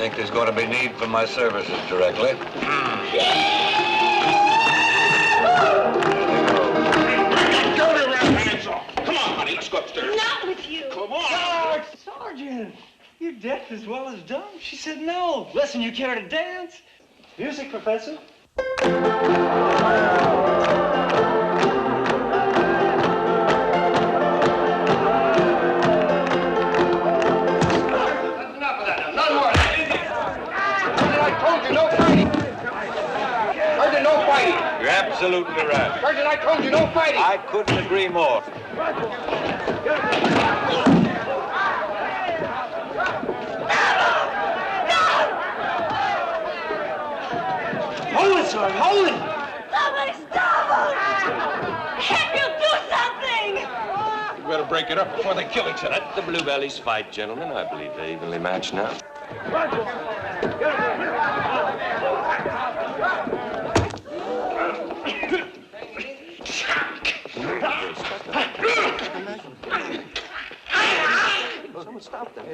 think there's going to be need for my services directly. Come on, honey, let's go upstairs. Not with you. Come on. Sergeant, you're deaf as well as dumb. She said no. Listen, you care to dance? Music, Professor? That's enough of that now. None more of that. Sergeant, I told you no fighting. Sergeant, no fighting. You're absolutely right. Sergeant, I told you no fighting. I couldn't agree more. Hold it, Sergeant, hold it! Somebody stop him! Can't you do something? You better break it up before they kill each other. Let the Bluebellies fight, gentlemen. I believe they're evenly matched now. Someone stop them.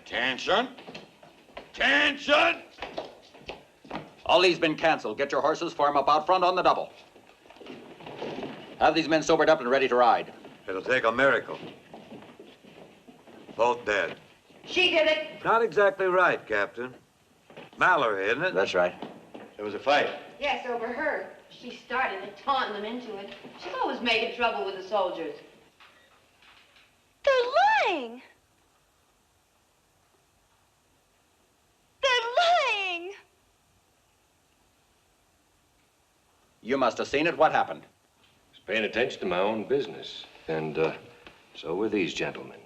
Attention! Attention! All these been canceled. Get your horses, form up out front on the double. Have these men sobered up and ready to ride. It'll take a miracle. Both dead. She did it. Not exactly right, Captain. Mallory, isn't it? That's right. There was a fight. Yes, over her. She started it, taunting them into it. She's always making trouble with the soldiers. They're lying. They're lying. You must have seen it. What happened? I was paying attention to my own business. And so were these gentlemen.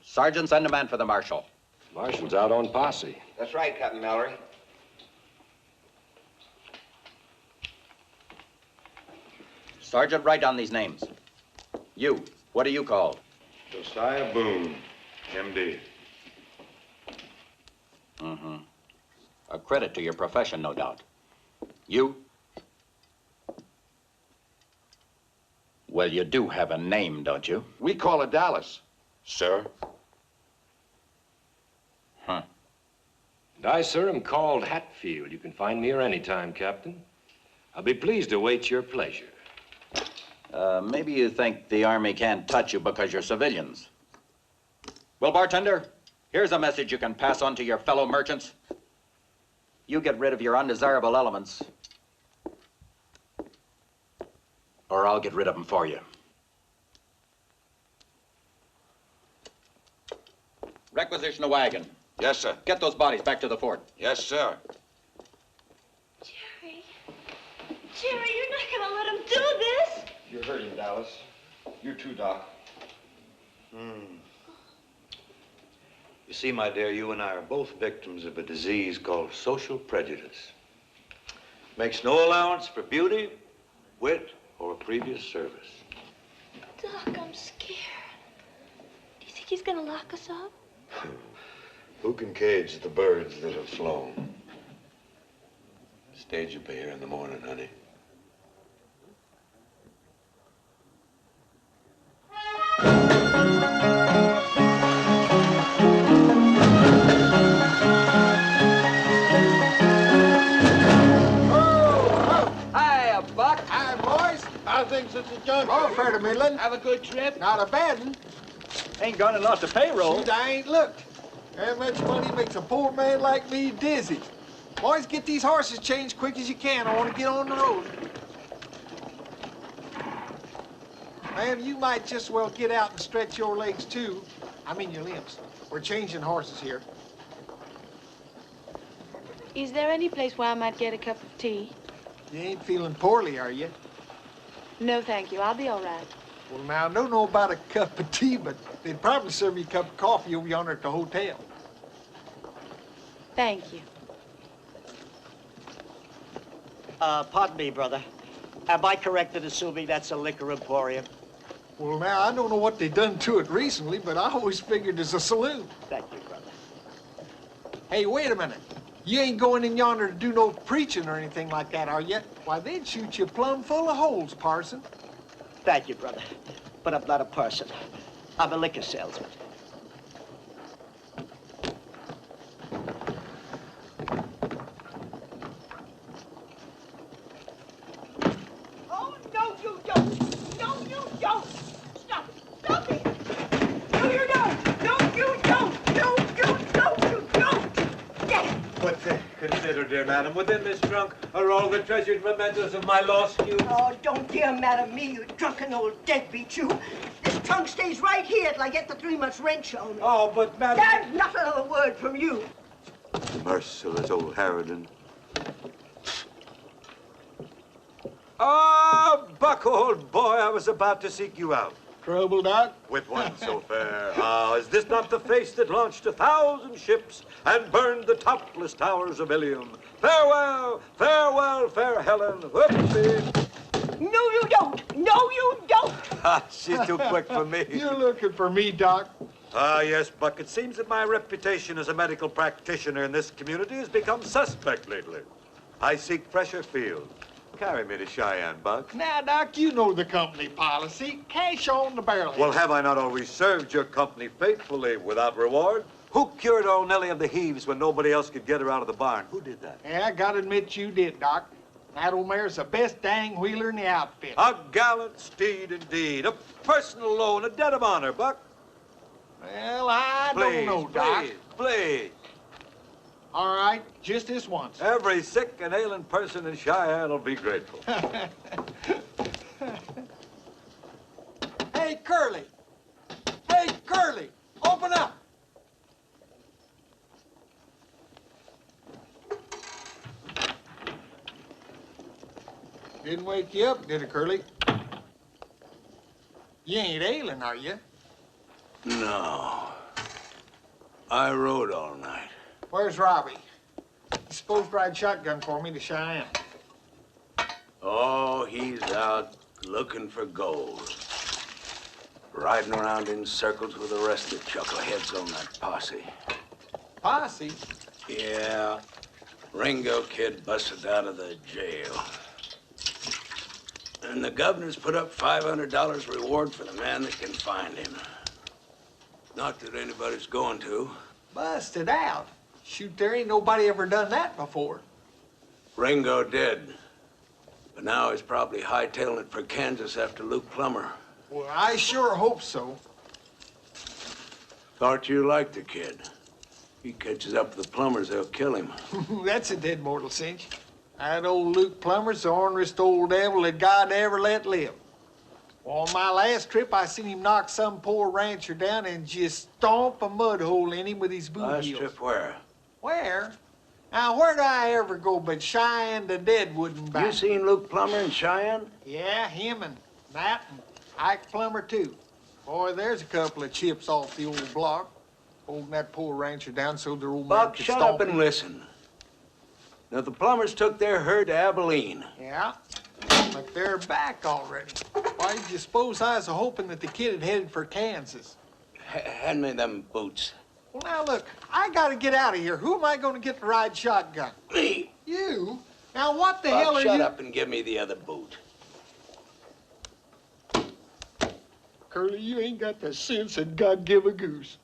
Sergeant, send a man for the marshal. Marshal's out on posse. That's right, Captain Mallory. Sergeant, write down these names. You, what are you called? Josiah Boone, M.D. Mm-hmm. A credit to your profession, no doubt. You? Well, you do have a name, don't you? We call it Dallas, sir. Huh. And I, sir, am called Hatfield. You can find me here any time, Captain. I'll be pleased to await your pleasure. Maybe you think the Army can't touch you because you're civilians. Well, bartender, here's a message you can pass on to your fellow merchants. You get rid of your undesirable elements, or I'll get rid of them for you. Requisition a wagon. Yes, sir. Get those bodies back to the fort. Yes, sir. Jerry. Jerry, you're not gonna let him do this. You're hurting, Dallas. You too, Doc. You see, my dear, you and I are both victims of a disease called social prejudice. Makes no allowance for beauty, wit, or previous service. Doc, I'm scared. Do you think he's gonna lock us up? Who can cage the birds that have flown? Stage will be here in the morning, honey. Hi, Buck. Hi, boys. How things at the junction? Oh, fair to middling. Have a good trip? Not a bad one. Ain't gone and lost a payroll. Shoot, I ain't looked. How much money makes a poor man like me dizzy? Boys, get these horses changed quick as you can. I want to get on the road. Ma'am, you might just well get out and stretch your legs, too. I mean your limbs. We're changing horses here. Is there any place where I might get a cup of tea? You ain't feeling poorly, are you? No, thank you. I'll be all right. Well, now, I don't know about a cup of tea, but they'd probably serve you a cup of coffee over yonder at the hotel. Thank you. Pardon me, brother. Am I correct in assuming that's a liquor emporium? Well, now, I don't know what they done to it recently, but I always figured it's a saloon. Thank you, brother. Hey, wait a minute. You ain't going in yonder to do no preaching or anything like that, are you? Why, they'd shoot you plumb full of holes, Parson. Thank you, brother. But I'm not a parson. I'm a liquor salesman. Oh, no, you don't. No, you don't. Stop it. Stop it. No, you don't. No, you don't. No, you don't. You don't. Get it. But consider, dear madam, within this trunk are all the treasured mementos of my lost youth. Oh, don't dear madam me, you drunken old deadbeat, you. This trunk stays right here till I get the 3 months' rent shown. Oh, but madam... There's not another word from you. Merciless old Harridan. Ah, Buck, old boy, I was about to seek you out. Trouble, Doc? With one so fair. Ah, is this not the face that launched 1,000 ships and burned the topless towers of Ilium? Farewell, farewell, fair Helen. Whoopsie. No, you don't. No, you don't. Ah, she's too quick for me. You're looking for me, Doc. Ah, yes, Buck. It seems that my reputation as a medical practitioner in this community has become suspect lately. I seek fresher field. Carry me to Cheyenne, Buck. Now, Doc, you know the company policy. Cash on the barrel. Well, have I not always served your company faithfully without reward? Who cured old Nellie of the heaves when nobody else could get her out of the barn? Who did that? Yeah, I gotta admit you did, Doc. That old mare's the best dang wheeler in the outfit. A gallant steed indeed. A personal loan, a debt of honor, Buck. Well, I don't know, Doc. Please. All right, just this once. Every sick and ailing person in Cheyenne will be grateful. Hey, Curly. Hey, Curly, open up. Didn't wake you up, did it, Curly? You ain't ailing, are you? No. I rode all night. Where's Robbie? He's supposed to ride shotgun for me to Cheyenne. Oh, he's out looking for gold. Riding around in circles with the rest of the chuckleheads on that posse. Posse? Yeah. Ringo kid busted out of the jail. And the governor's put up $500 reward for the man that can find him. Not that anybody's going to. Busted out? Shoot, there ain't nobody ever done that before. Ringo did. But now he's probably hightailing it for Kansas after Luke Plummer. Well, I sure hope so. Thought you liked the kid. He catches up with the Plumbers, they'll kill him. That's a dead mortal cinch. That old Luke Plummer's the orneryest old devil that God ever let live. On my last trip, I seen him knock some poor rancher down and just stomp a mud hole in him with his boot Last heels. trip where? Where? Now, where'd I ever go but Cheyenne to Deadwood and back? You seen Luke Plummer in Cheyenne? Yeah, him and Matt and Ike Plummer, too. Boy, there's a couple of chips off the old block. Holding that poor rancher down so their old man Buck, could shut stomp up and him. listen. Now, the Plumbers took their herd to Abilene. Yeah, but they're back already. Why did you suppose I was hoping that the kid had headed for Kansas? Hand me them boots. Well, now, look, I gotta get out of here. Who am I gonna get to ride shotgun? Me. You? Now, what the Buck, hell are shut you... up and give me the other boot. Curly, you ain't got the sense that God give a goose.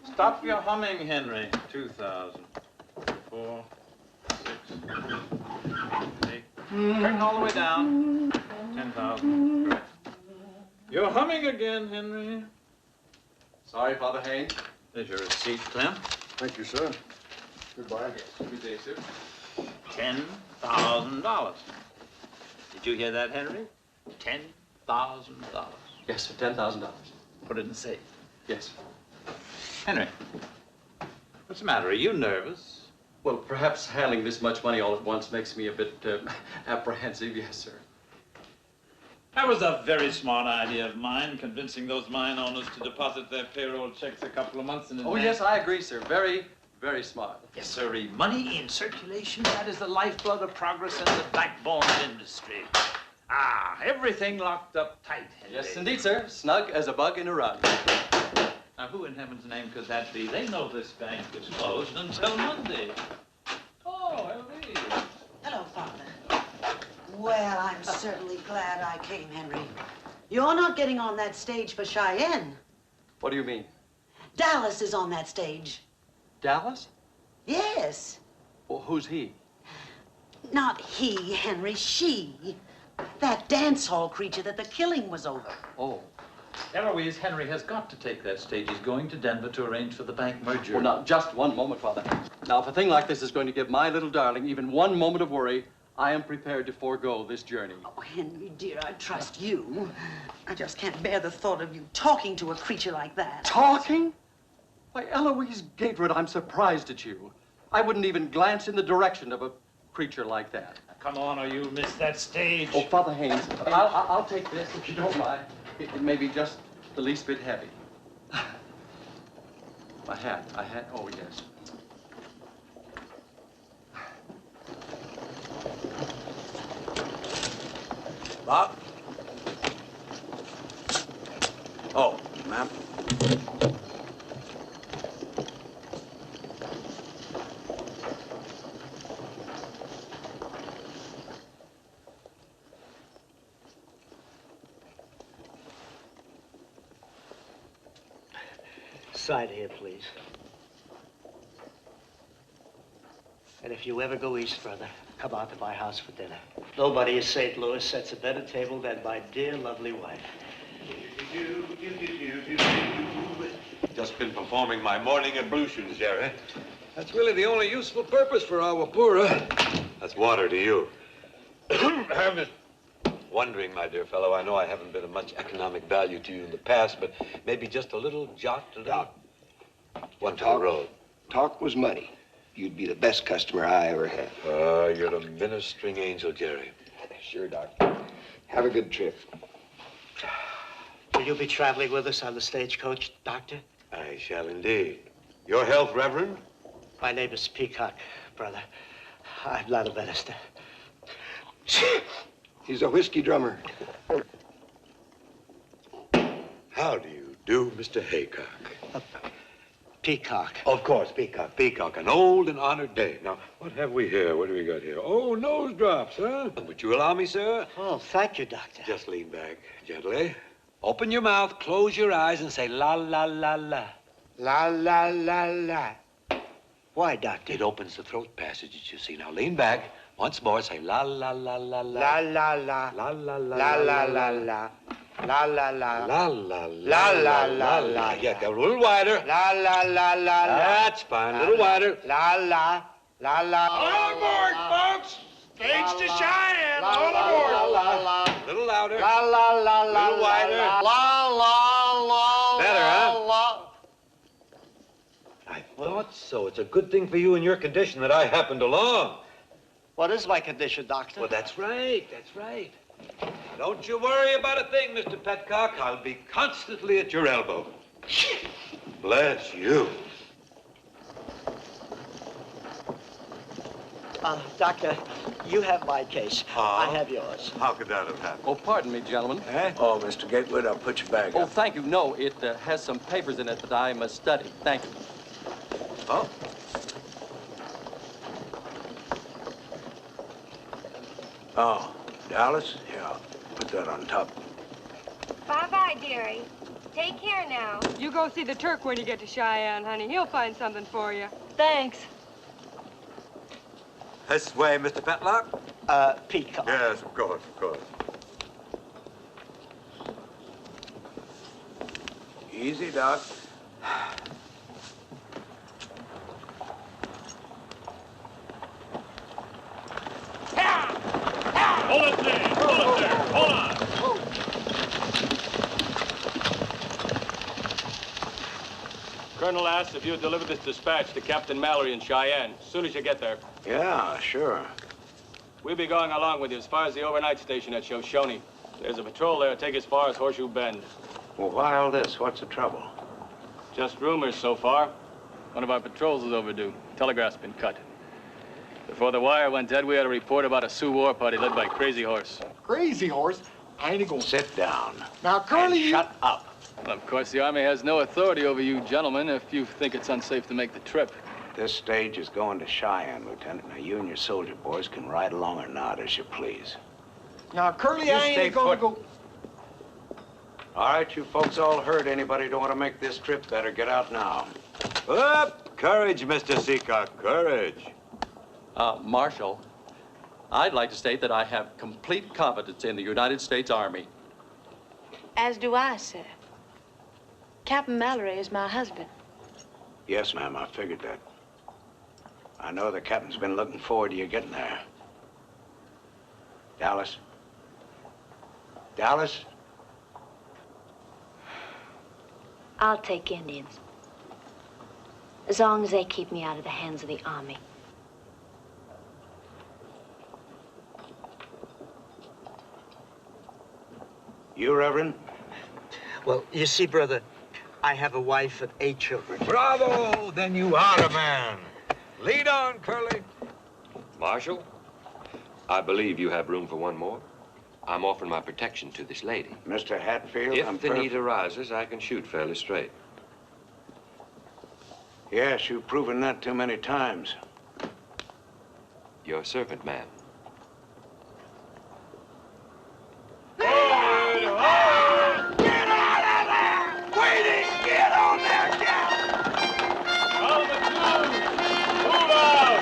Stop your humming, Henry. 2,000. 4, 6, 8. Turn all the way down. 10,000. Good. You're humming again, Henry. Sorry, Father Haynes. There's your receipt, Clem. Thank you, sir. Goodbye. Good day, sir. $10,000. Did you hear that, Henry? $10,000. Yes, sir. $10,000. Put it in the safe. Yes. Henry, what's the matter? Are you nervous? Well, perhaps handling this much money all at once makes me a bit apprehensive, yes, sir. That was a very smart idea of mine, convincing those mine owners to deposit their payroll checks a couple of months in advance. Oh, yes, I agree, sir. Very, very smart. Yes, sir. Money in circulation, that is the lifeblood of progress and the backbone of industry. Ah, everything locked up tight, Henry. Yes, indeed, sir. Snug as a bug in a rug. Now, who in heaven's name could that be? They know this bank is closed until Monday. Oh, Ellie. Hello, Father. Well, I'm certainly glad I came, Henry. You're not getting on that stage for Cheyenne. What do you mean? Dallas is on that stage. Dallas? Yes. Well, who's he? Not he, Henry, she. That dance hall creature that the killing was over. Oh. Eloise, Henry has got to take that stage. He's going to Denver to arrange for the bank merger. Well, now, just one moment, Father. Now, if a thing like this is going to give my little darling even one moment of worry, I am prepared to forego this journey. Oh, Henry, dear, I trust you. I just can't bear the thought of you talking to a creature like that. Talking? Why, Eloise Gatewood, I'm surprised at you. I wouldn't even glance in the direction of a creature like that. Come on, or you'll miss that stage. Oh, Father Haynes, I'll take this if you don't mind. It may be just the least bit heavy. My hat, oh, yes. Bob? Oh, ma'am. Side here, please. And if you ever go east, brother, come out to my house for dinner. Nobody in St. Louis sets a better table than my dear, lovely wife. Just been performing my morning ablutions, Jerry. That's really the only useful purpose for our pura. That's water to you. I'm just wondering, my dear fellow, I know I haven't been of much economic value to you in the past, but maybe just a little jot, one to the road. Talk was money. You'd be the best customer I ever had. You're a ministering angel, Jerry. Sure, Doc. Have a good trip. Will you be traveling with us on the stagecoach, Doctor? I shall indeed. Your health, Reverend? My name is Peacock, brother. I'm not a minister. He's a whiskey drummer. How do you do, Mr. Haycock? Peacock. Of course, Peacock. Peacock, an old and honored name. Now, what have we here? What do we got here? Oh, nose drops, huh? Would you allow me, sir? Oh, thank you, Doctor. Just lean back gently. Open your mouth, close your eyes, and say la, la, la, la. La, la, la, la. Why, Doctor? It opens the throat passages, you see. Now, lean back. Once more, say la, la, la, la, la. La, la, la. La, la, la, La, la, la, la. La, la, la. La, la, La, la, la, la. Yeah, a little wider. La, la, la, la, la. That's fine. A little wider. La, la, la, la. All aboard, folks! Stage to Cheyenne! All aboard! A little louder. La, la, la, la. A little wider. La, la, la. Better, huh? La. I thought so. It's a good thing for you in your condition that I happened along. What is my condition, Doctor? Well, that's right. That's right. Don't you worry about a thing, Mr. Petcock. I'll be constantly at your elbow. Bless you. Doctor, you have my case. I have yours. How could that have happened? Oh, pardon me, gentlemen. Oh, Mr. Gatewood, I'll put your bag Oh, up. thank you. No, it has some papers in it that I must study. Thank you. Oh. Oh, Dallas? Yeah, put that on top. Bye-bye, dearie. Take care now. You go see the Turk when you get to Cheyenne, honey. He'll find something for you. Thanks. This way, Mr. Petlock? Peacock. Yes, of course, of course. Easy, Doc. Hold it there! Hold it there! Hold on! Colonel asks if you would deliver this dispatch to Captain Mallory in Cheyenne, as soon as you get there. Yeah, sure. We'll be going along with you as far as the overnight station at Shoshone. There's a patrol there. Take as far as Horseshoe Bend. Well, why all this? What's the trouble? Just rumors so far. One of our patrols is overdue. Telegraph's been cut. Before the wire went dead, we had a report about a Sioux war party led by Crazy Horse. Crazy Horse? I ain't gonna... Sit down. Now, Curly, you... Shut up. Well, of course, the Army has no authority over you gentlemen if you think it's unsafe to make the trip. This stage is going to Cheyenne, Lieutenant. Now, you and your soldier boys can ride along or not, as you please. Now, Curly, You I stay ain't gonna put. go... All right, you folks all heard. Anybody who don't want to make this trip better get out now. Up! Courage, Mr. Seacock, courage. Marshal, I'd like to state that I have complete confidence in the United States Army. As do I, sir. Captain Mallory is my husband. Yes, ma'am, I figured that. I know the captain's been looking forward to you getting there. Dallas? Dallas? I'll take Indians. As long as they keep me out of the hands of the Army. You, Reverend? Well, you see, brother, I have a wife and 8 children. Bravo! Then you are a man. Lead on, Curly. Marshal, I believe you have room for one more. I'm offering my protection to this lady. Mr. Hatfield, If the need arises, I can shoot fairly straight. Yes, you've proven that too many times. Your servant, ma'am. Get on there, Cap! All the crew, move out!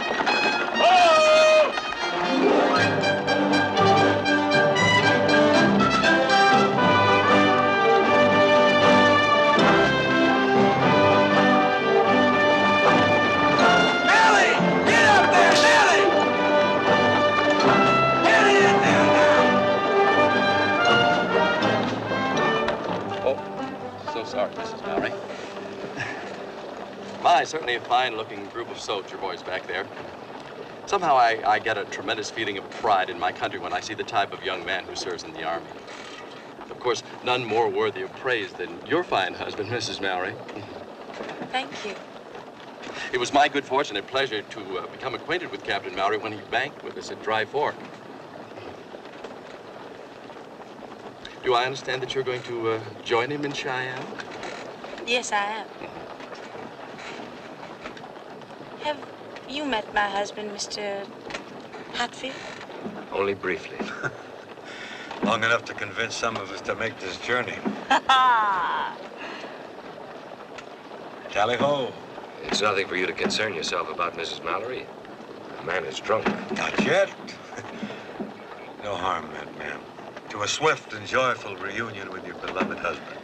Nellie! Get up there, Nellie! Get in there now! Oh, so sorry, Mrs. Mallory. My, certainly a fine-looking group of soldier boys back there. Somehow I get a tremendous feeling of pride in my country when I see the type of young man who serves in the Army. Of course, none more worthy of praise than your fine husband, Mrs. Mallory. Thank you. It was my good fortune and pleasure to become acquainted with Captain Mallory when he banked with us at Dry Fork. Do I understand that you're going to join him in Cheyenne? Yes, I am. Have you met my husband, Mr. Hatfield? Only briefly. Long enough to convince some of us to make this journey. Tally-ho. It's nothing for you to concern yourself about, Mrs. Mallory. The man is drunk. Not yet. No harm meant, ma'am. To a swift and joyful reunion with your beloved husband.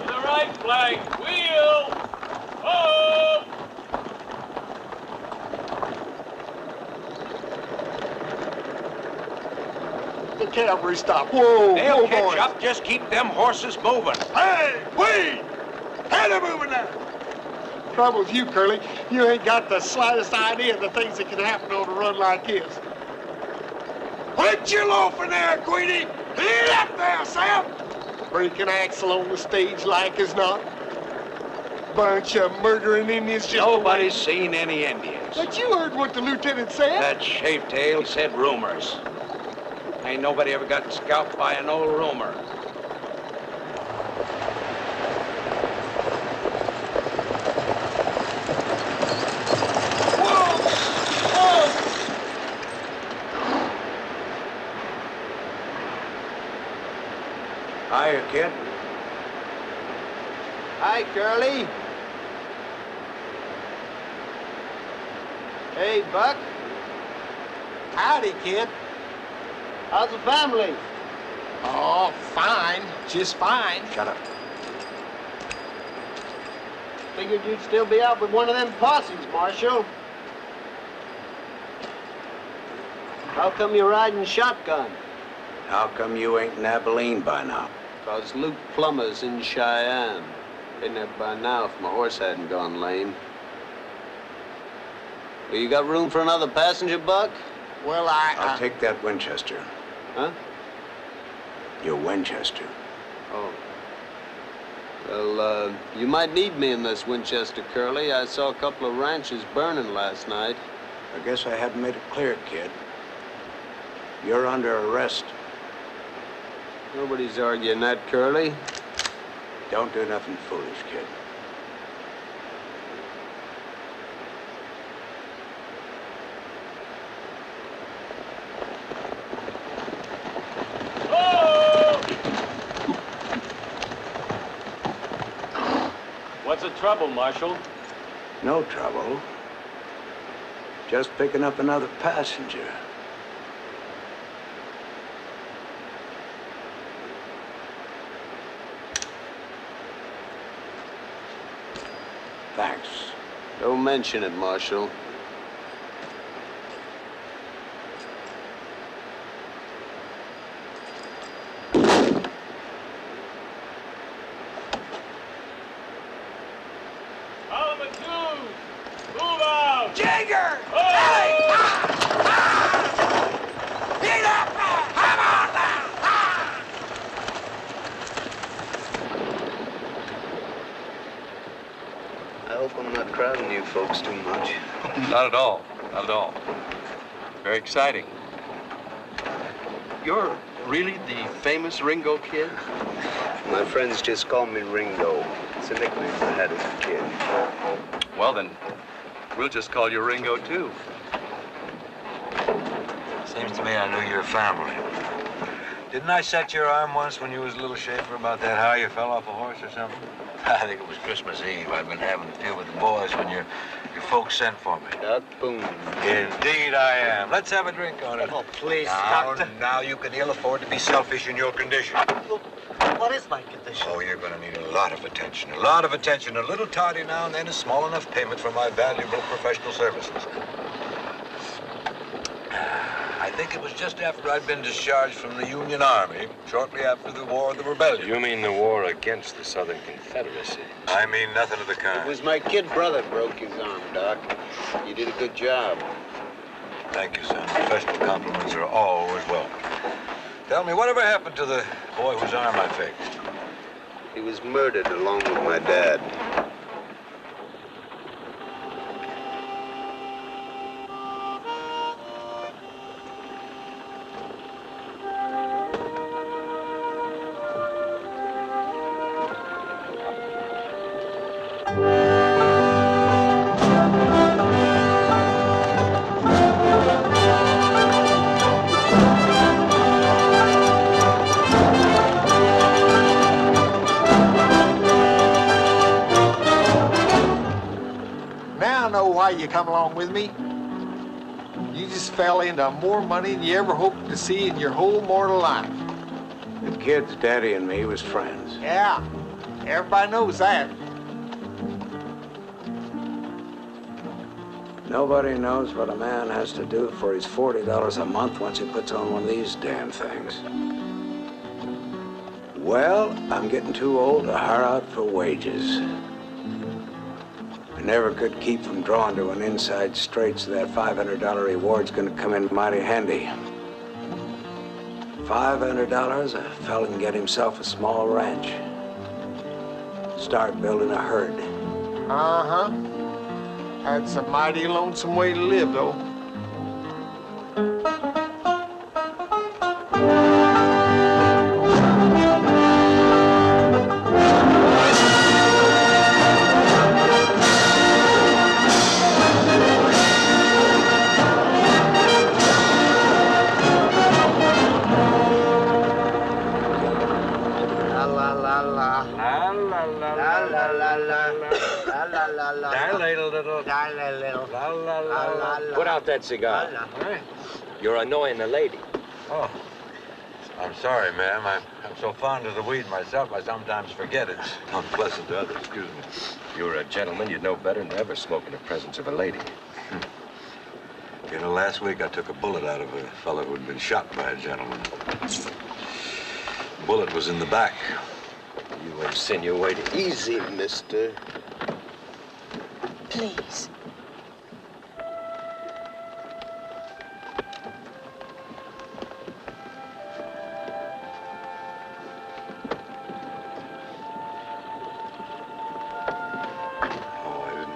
To the right flank, wheel! Oh! The cavalry stop. Whoa, They'll whoa, catch boys. up. Just keep them horses moving. Hey, wait! Hey, they're moving now. Trouble with you, Curly, you ain't got the slightest idea of the things that can happen on a run like this. Put your loafing there, Queenie! Left there, Sam! Break an axle on the stage like as not. Bunch of murdering Indians just... Nobody's seen any Indians. But you heard what the lieutenant said. That shavetail said rumors. Ain't nobody ever gotten scalped by an old rumor. Hiya, kid. Hi, Curly. Hey, Buck. Howdy, kid. How's the family? Oh, fine. Just fine. Shut up. Figured you'd still be out with one of them posses, Marshal. How come you're riding shotgun? How come you ain't in Abilene by now? 'Cause Luke Plummer's in Cheyenne. Been there by now if my horse hadn't gone lame. Well, you got room for another passenger, Buck? Well, I'll take that Winchester. Huh? Your Winchester. Oh. Well, you might need me in this Winchester, Curly. I saw a couple of ranches burning last night. I guess I haven't made it clear, kid. You're under arrest. Nobody's arguing that, Curly. Don't do nothing foolish, kid. What's the trouble, Marshal? No trouble. Just picking up another passenger. Thanks. Don't mention it, Marshal. Jagger! I hope I'm not crowding you folks too much. Not at all. Not at all. Very exciting. You're really the famous Ringo Kid? My friends just call me Ringo. It's a nickname I had as a kid. Well, then, we'll just call you Ringo, too. Seems to me I knew your family. Didn't I set your arm once when you was a little shaver about that how you fell off a horse or something? I think it was Christmas Eve. I'd been having a few with the boys when your folks sent for me. Boom. Indeed I am. Let's have a drink on it. Oh, please, now, Doctor. Now you can ill afford to be selfish in your condition. Look, what is my condition? Oh, you're going to need a lot of attention. A lot of attention. A little tardy now and then is small enough payment for my valuable professional services. I think it was just after I'd been discharged from the Union Army, shortly after the War of the Rebellion. You mean the war against the Southern Confederacy? I mean nothing of the kind. It was my kid brother broke his arm, Doc. You did a good job. Thank you, son. Professional compliments are always welcome. Tell me, whatever happened to the boy whose arm I fixed? He was murdered along with my dad. Now I know why you come along with me. You just fell into more money than you ever hoped to see in your whole mortal life. The kid's daddy and me was friends. Yeah, everybody knows that. Nobody knows what a man has to do for his $40 a month once he puts on one of these damn things. Well, I'm getting too old to hire out for wages. I never could keep from drawing to an inside straight, so that $500 reward's gonna come in mighty handy. $500, a fella can get himself a small ranch. Start building a herd. Uh-huh. That's a mighty lonesome way to live, though. Put out that cigar. You're annoying the lady. Oh, I'm sorry, ma'am. I'm so fond of the weed myself, I sometimes forget it's unpleasant to others. Excuse me. If you were a gentleman, you'd know better than to ever smoke in the presence of a lady. You know, last week I took a bullet out of a fellow who'd been shot by a gentleman. The bullet was in the back. You insinuated. Easy, mister. Please.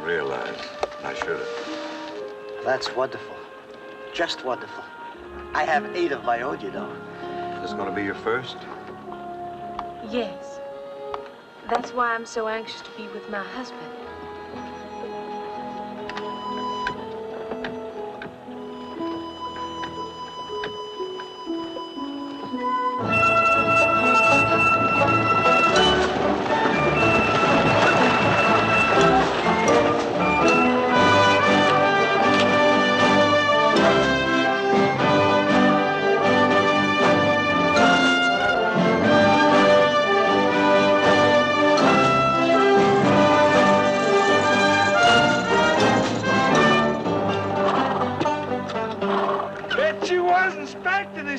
Realize. I should have. That's wonderful. Just wonderful. I have 8 of my own, you know. Is this going to be your first? Yes. That's why I'm so anxious to be with my husband.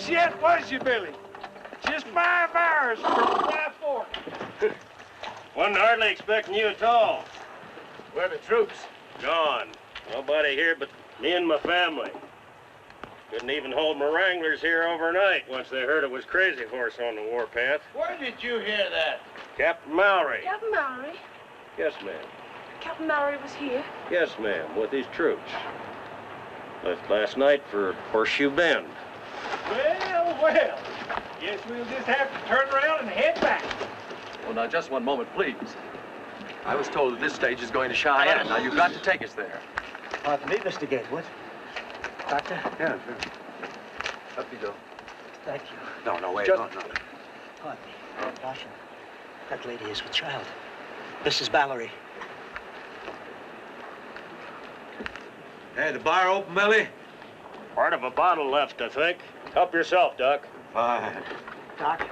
Yet, was you, Billy? Just 5 hours from Dry Fork. Wasn't hardly expecting you at all. Where are the troops? Gone. Nobody here but me and my family. Couldn't even hold my wranglers here overnight once they heard it was Crazy Horse on the warpath. Where did you hear that? Captain Mallory. Captain Mallory? Yes, ma'am. Captain Mallory was here? Yes, ma'am, with his troops. Left last night for Horseshoe Bend. Well, well. Guess we'll just have to turn around and head back. Well, now, just one moment, please. I was told that this stage is going to Cheyenne. Now, you've got to take us there. Pardon me, Mr. Gatewood. Doctor? Yeah, sure. Up you go. Thank you. No, wait, Just- no. Pardon me. Caution. That lady is with child. Mrs. Mallory. Hey, the bar open, Millie? Part of a bottle left, I think. Help yourself, Doc. Fine. Doc,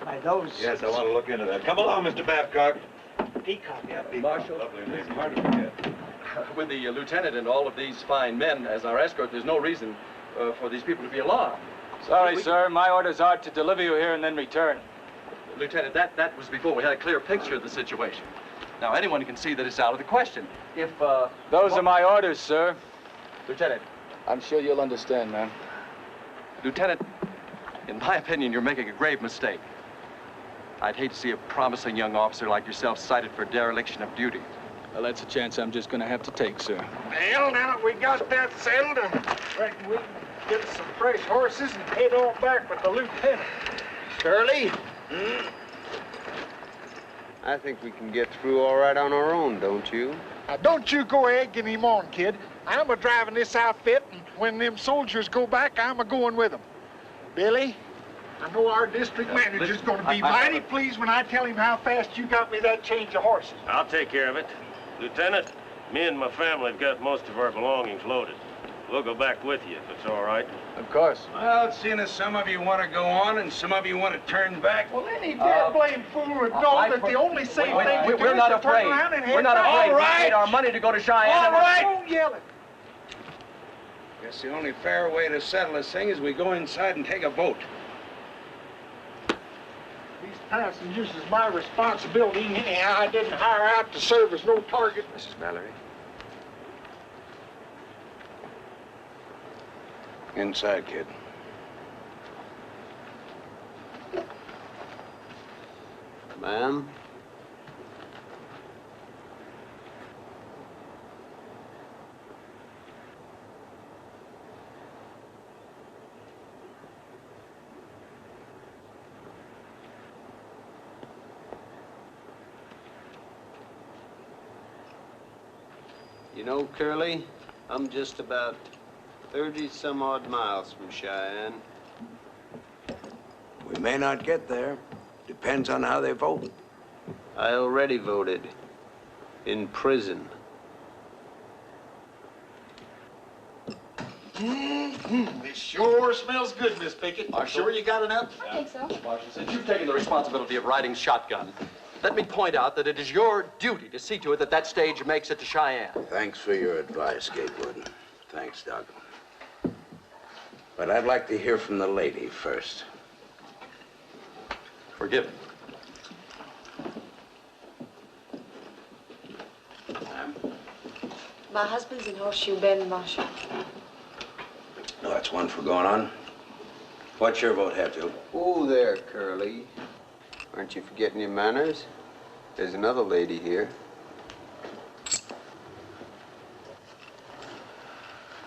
my nose. Yes, I want to look into that. Come along, Mr. Babcock. Peacock. Yeah, Peacock. Marshal. Lovely name. Hard to forget. With the lieutenant and all of these fine men as our escort, there's no reason for these people to be alarmed. Sorry, sir. My orders are to deliver you here and then return. Lieutenant, that was before we had a clear picture of the situation. Now, anyone can see that it's out of the question. If, Those are my orders, sir. Lieutenant. I'm sure you'll understand, man. Lieutenant, in my opinion, you're making a grave mistake. I'd hate to see a promising young officer like yourself cited for dereliction of duty. Well, that's a chance I'm just going to have to take, sir. Well, now that we got that settled, I reckon we can get some fresh horses and head on back with the lieutenant. Curly? I think we can get through all right on our own, don't you? Now, don't you go egging him on, kid. I'm a-driving this outfit, and when them soldiers go back, I'm a-going with them. Billy, I know our district manager's going to be mighty pleased when I tell him how fast you got me that change of horses. I'll take care of it. Lieutenant, me and my family have got most of our belongings loaded. We'll go back with you if it's all right. Of course. Well, seeing as some of you want to go on and some of you want to turn back. Well, any damn blame fool would know that the only safe thing to do we're is not to afraid. turn around and head We're not back. afraid. All We right. paid our money to go to Cheyenne. All right. Don't yell it. Guess the only fair way to settle this thing is we go inside and take a vote. These passengers is my responsibility anyhow. I didn't hire out to serve as no target. Mrs. Mallory? Inside, kid. Ma'am? You know, Curly, I'm just about 30-some-odd miles from Cheyenne. We may not get there. Depends on how they vote. I already voted. In prison. This sure smells good, Miss Pickett. Marshal? Sure you got enough? I think so. Marshal, since you've taken the responsibility of riding shotgun, let me point out that it is your duty to see to it that that stage makes it to Cheyenne. Thanks for your advice, Gatewood. Thanks, Doc. But I'd like to hear from the lady first. Forgiven. My husband's in Horseshoe Bend, Marshal. No, that's one for going on. What's your vote, Hatfield? Oh, there, Curly. Aren't you forgetting your manners? There's another lady here.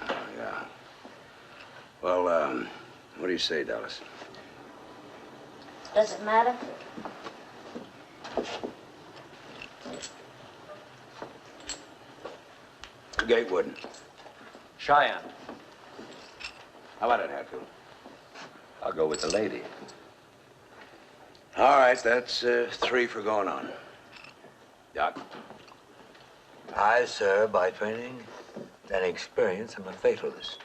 Oh, yeah. Well, what do you say, Dallas? Does it matter? Gatewood. Cheyenne. How about it, Hatfield? I'll go with the lady. All right, that's 3 for going on. Doc? I, sir, by training and experience, am a fatalist.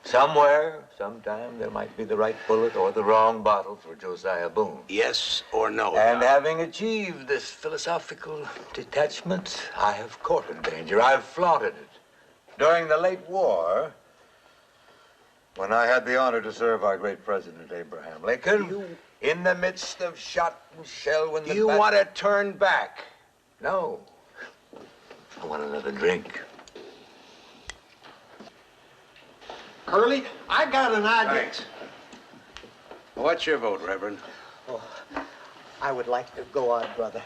Somewhere, sometime, there might be the right bullet or the wrong bottle for Josiah Boone. Yes or no? And Doc? having achieved this philosophical detachment, I have courted danger. I've flaunted it. During the late war, when I had the honor to serve our great president, Abraham Lincoln, in the midst of shot and shell, when Do you want to turn back? No. I want another drink. Curly, I got an idea. Thanks. What's your vote, Reverend? Oh, I would like to go on, brother.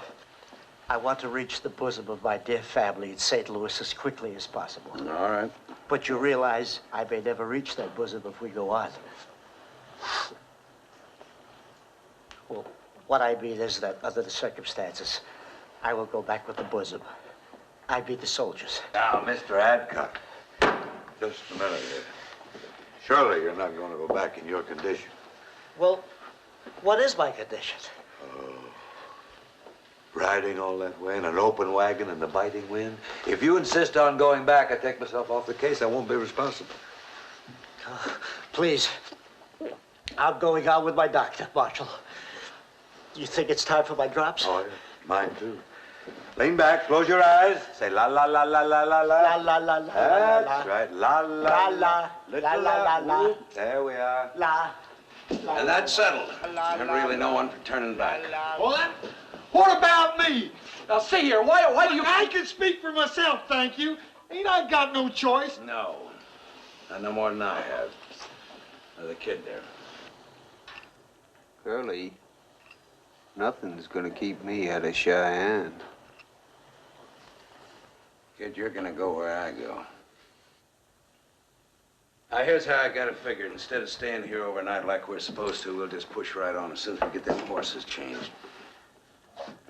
I want to reach the bosom of my dear family in St. Louis as quickly as possible. All right. But you realize I may never reach that bosom if we go on. Well, what I mean is that under the circumstances, I will go back with the bosom. I be the soldiers. Now, Mr. Adcock, just a minute here. Surely you're not going to go back in your condition. Well, what is my condition? Riding all that way in an open wagon in the biting wind. If you insist on going back, I take myself off the case. I won't be responsible. Please. I'm going on with my doctor, Marshal. You think it's time for my drops? Oh, yeah. Mine too. Lean back, close your eyes. Say la la la la la la la. La la la la. That's right. La la la la la la. There we are. La. And that's settled. There's really no one for turning back. Well, what about me? Now, see here, why do you... I can speak for myself, thank you. Ain't I got no choice? No. Not no more than I have. The kid there. Curly, nothing's gonna keep me out of Cheyenne. Kid, you're gonna go where I go. Now, here's how I got it figured. Instead of staying here overnight like we're supposed to, we'll just push right on as soon as we get them horses changed.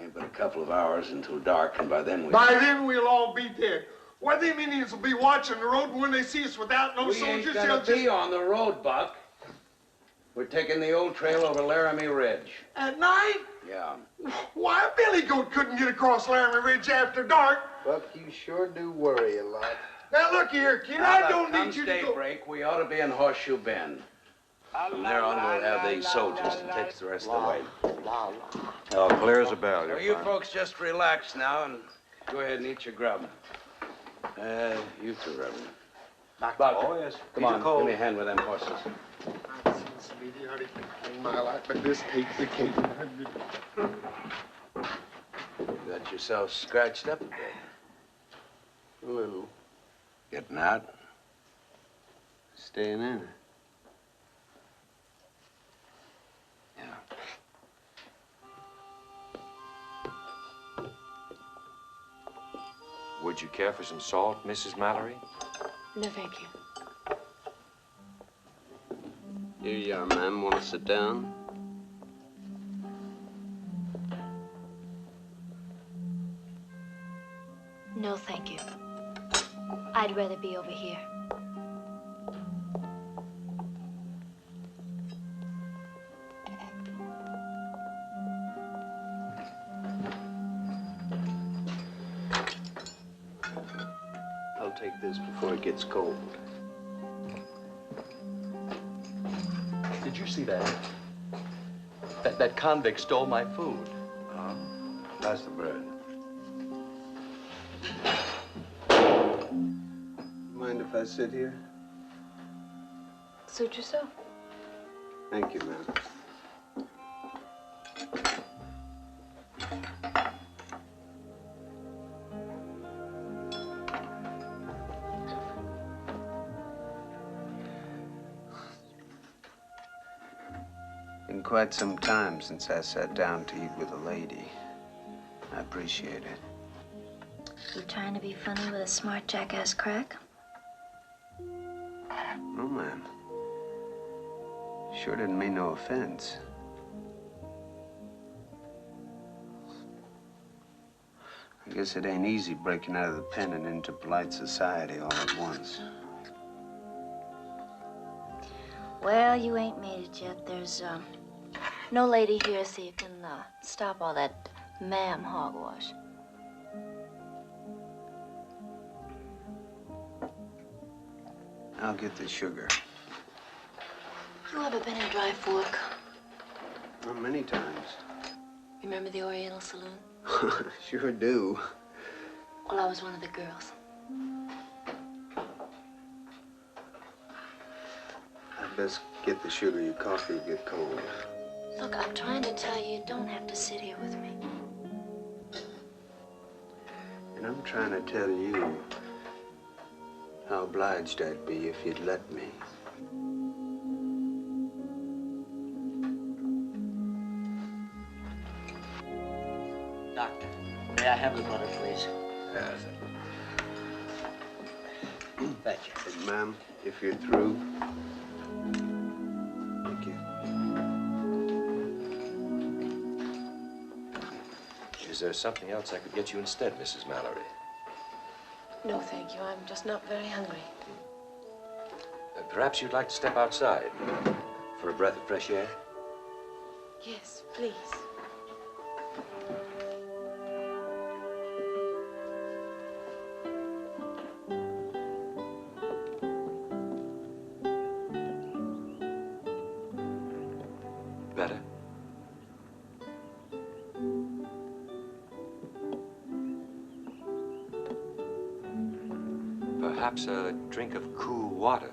Ain't but a couple of hours until dark, and by then we'll all be dead. Why, them Indians will be watching the road, and when they see us without no we soldiers, ain't they'll gonna just... be on the road, Buck. We're taking the old trail over Laramie Ridge. At night? Yeah. Why, a billy goat couldn't get across Laramie Ridge after dark. Buck, you sure do worry a lot. Now, look here, kid, Now, I look, don't come need you to go... daybreak, we ought to be in Horseshoe Bend. From there on, we'll have these soldiers to take us the rest of the way. Oh, clear as a bell. Well, you folks just relax now and go ahead and eat your grub. You too, Reverend. Buck, Oh, yes. come on, give me a hand with them horses. In my life, but this takes the cake. Got yourself scratched up a bit. A little. Getting out? Staying in. Would you care for some salt, Mrs. Mallory? No, thank you. Here you are, ma'am. Want to sit down? No, thank you. I'd rather be over here. I'll take this before it gets cold. Did you see that? That convict stole my food. That's the bread. Mind if I sit here? Suit yourself. Thank you, ma'am. Been quite some time since I sat down to eat with a lady. I appreciate it. You trying to be funny with a smart jackass crack? No, ma'am. Sure didn't mean no offense. I guess it ain't easy breaking out of the pen and into polite society all at once. Well, you ain't made it yet. There's, no lady here, so you can, stop all that ma'am hogwash. I'll get the sugar. You ever been in Dry Fork? Well, many times. Remember the Oriental Saloon? Sure do. Well, I was one of the girls. I'd best get the sugar. Your coffee will get cold. Look, I'm trying to tell you, you don't have to sit here with me. And I'm trying to tell you how obliged I'd be if you'd let me. Doctor, may I have the butter, please? Yes. Thank you. But, ma'am, if you're through. Thank you. Is there something else I could get you instead, Mrs. Mallory? No, thank you. I'm just not very hungry. Perhaps you'd like to step outside for a breath of fresh air? Yes, please. Better? Perhaps a drink of cool water.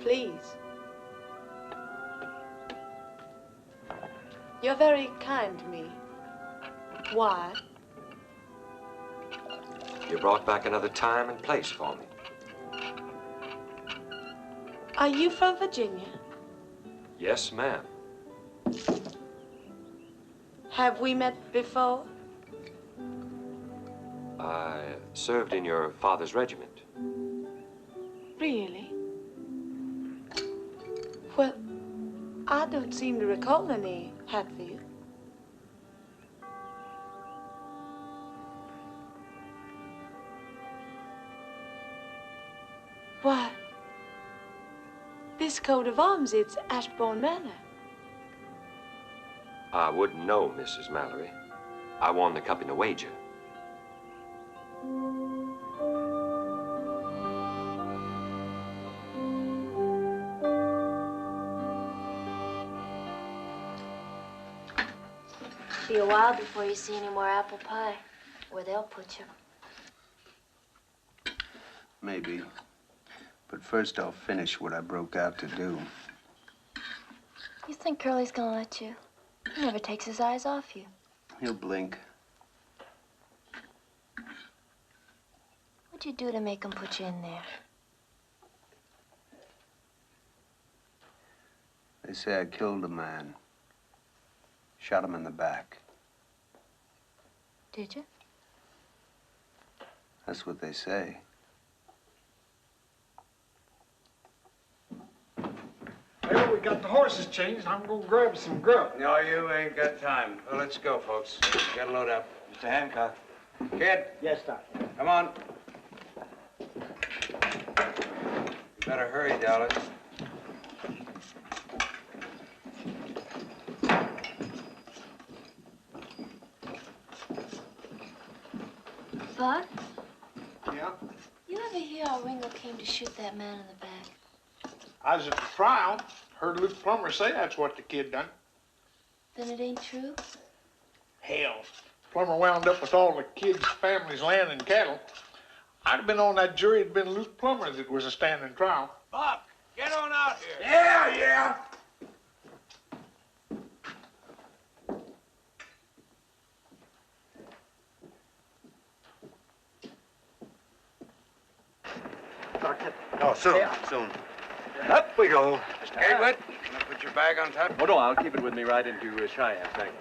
Please. You're very kind to me. Why? You brought back another time and place for me. Are you from Virginia? Yes, ma'am. Have we met before? I served in your father's regiment. Really? Well, I don't seem to recall any Hatfield. Why, this coat of arms, it's Ashbourne Manor. I wouldn't know, Mrs. Mallory. I won the cup in a wager. Be a while before you see any more apple pie, where they'll put you. Maybe. But first I'll finish what I broke out to do. You think Curly's gonna let you? He never takes his eyes off you. He'll blink. What'd you do to make him put you in there? They say I killed a man. Shot him in the back. Did you? That's what they say. Well, we got the horses changed. I'm gonna grab some grub. No, you ain't got time. Well, let's go, folks. Gotta load up. Mr. Hancock. Kid. Yes, Doctor. Come on. You better hurry, Dallas. Bud? Yeah? You ever hear how Ringo came to shoot that man in the back? I was at the trial. Heard Luke Plummer say that's what the kid done. Then it ain't true? Hell, Plummer wound up with all the kid's family's land and cattle. I'd have been on that jury. It'd been Luke Plummer that was a standing trial. Buck, get on out here. Yeah, yeah. Oh, soon, soon. Up we go. Mr. Gatewood, put your bag on top. Oh, no, I'll keep it with me right into Cheyenne, thank you.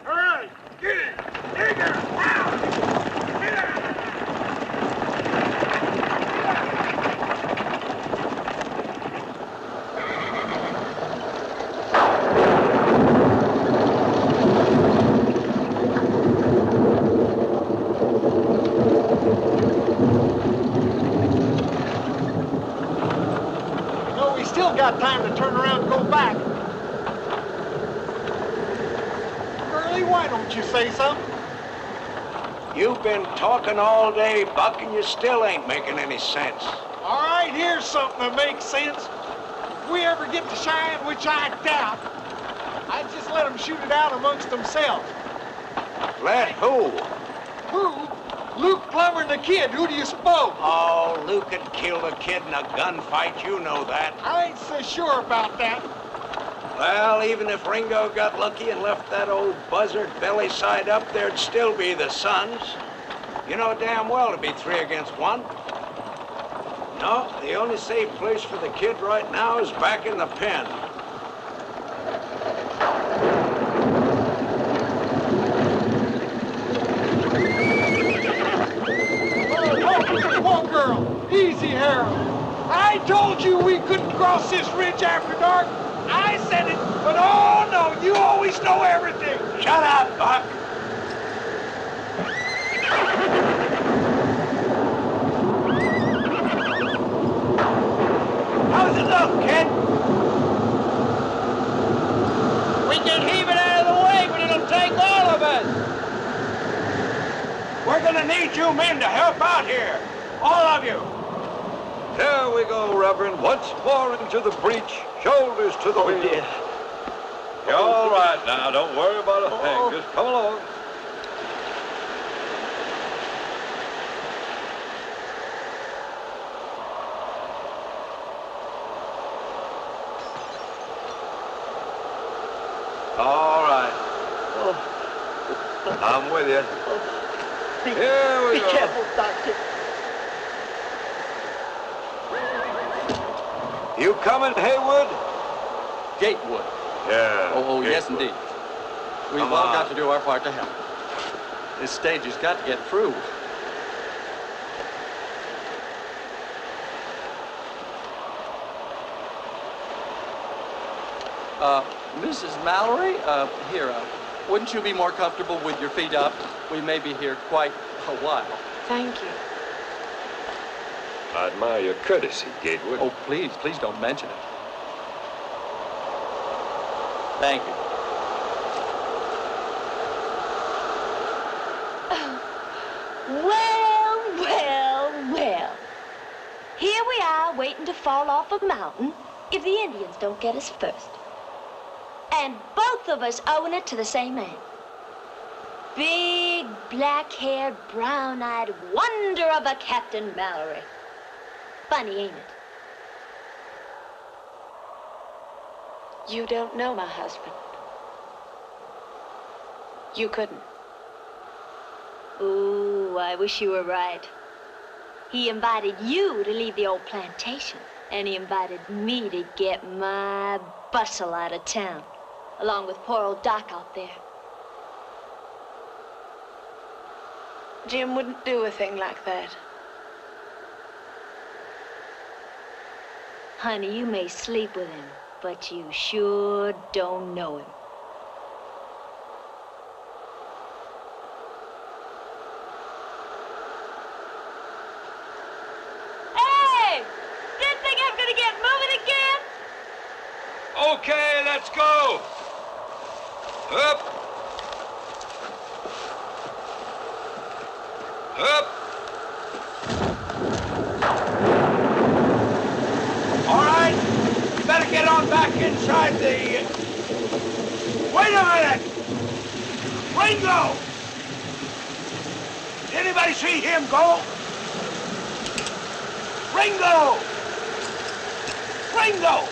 All right, get it. Digger, out. Get out. No, we still got time to turn around and go back. Curly, why don't you say something? You've been talking all day, Buck, and you still ain't making any sense. All right, here's something that makes sense. If we ever get to Cheyenne, which I doubt, I'd just let them shoot it out amongst themselves. Let who? Who? Luke Plummer and the kid. Who do you suppose? Oh, Luke had killed a kid in a gunfight. You know that. I ain't so sure about that. Well, even if Ringo got lucky and left that old buzzard belly side up, there'd still be the Sons. You know damn well it'd be 3 against 1. No, the only safe place for the kid right now is back in the pen. Whoa, girl. Easy, Harold. I told you we couldn't cross this ridge after dark. I said it, but oh no, you always know everything. Shut up, Buck. How's it look, kid? We can heave it out of the way, but it'll take all of us. We're gonna need you men to help out here. All of you. There we go, Reverend. Once more into the breach, shoulders to the wheel. Dear. You're all right now. Don't worry about a thing. Just come along. All right. I'm with you. Here we go. Be careful, Doctor. You coming, Haywood? Gatewood. Yeah. Oh, yes, Gatewood. indeed. We've Come all on. got to do our part to help. This stage has got to get through. Mrs. Mallory, here, wouldn't you be more comfortable with your feet up? We may be here quite a while. Thank you. I admire your courtesy, Gatewood. Oh, please don't mention it. Thank you. Well, well, well. Here we are waiting to fall off a mountain if the Indians don't get us first. And both of us owing it to the same man. Big, black-haired, brown-eyed wonder of a Captain Mallory. Funny, ain't it? You don't know my husband. You couldn't. Ooh, I wish you were right. He invited you to leave the old plantation, and he invited me to get my bustle out of town, along with poor old Doc out there. Jim wouldn't do a thing like that. Honey, you may sleep with him, but you sure don't know him. Hey! Didn't think I was gonna get moving again? Okay, let's go. Up! Up! All right, better get on back inside the... Wait a minute! Ringo! Did anybody see him go? Ringo! Ringo!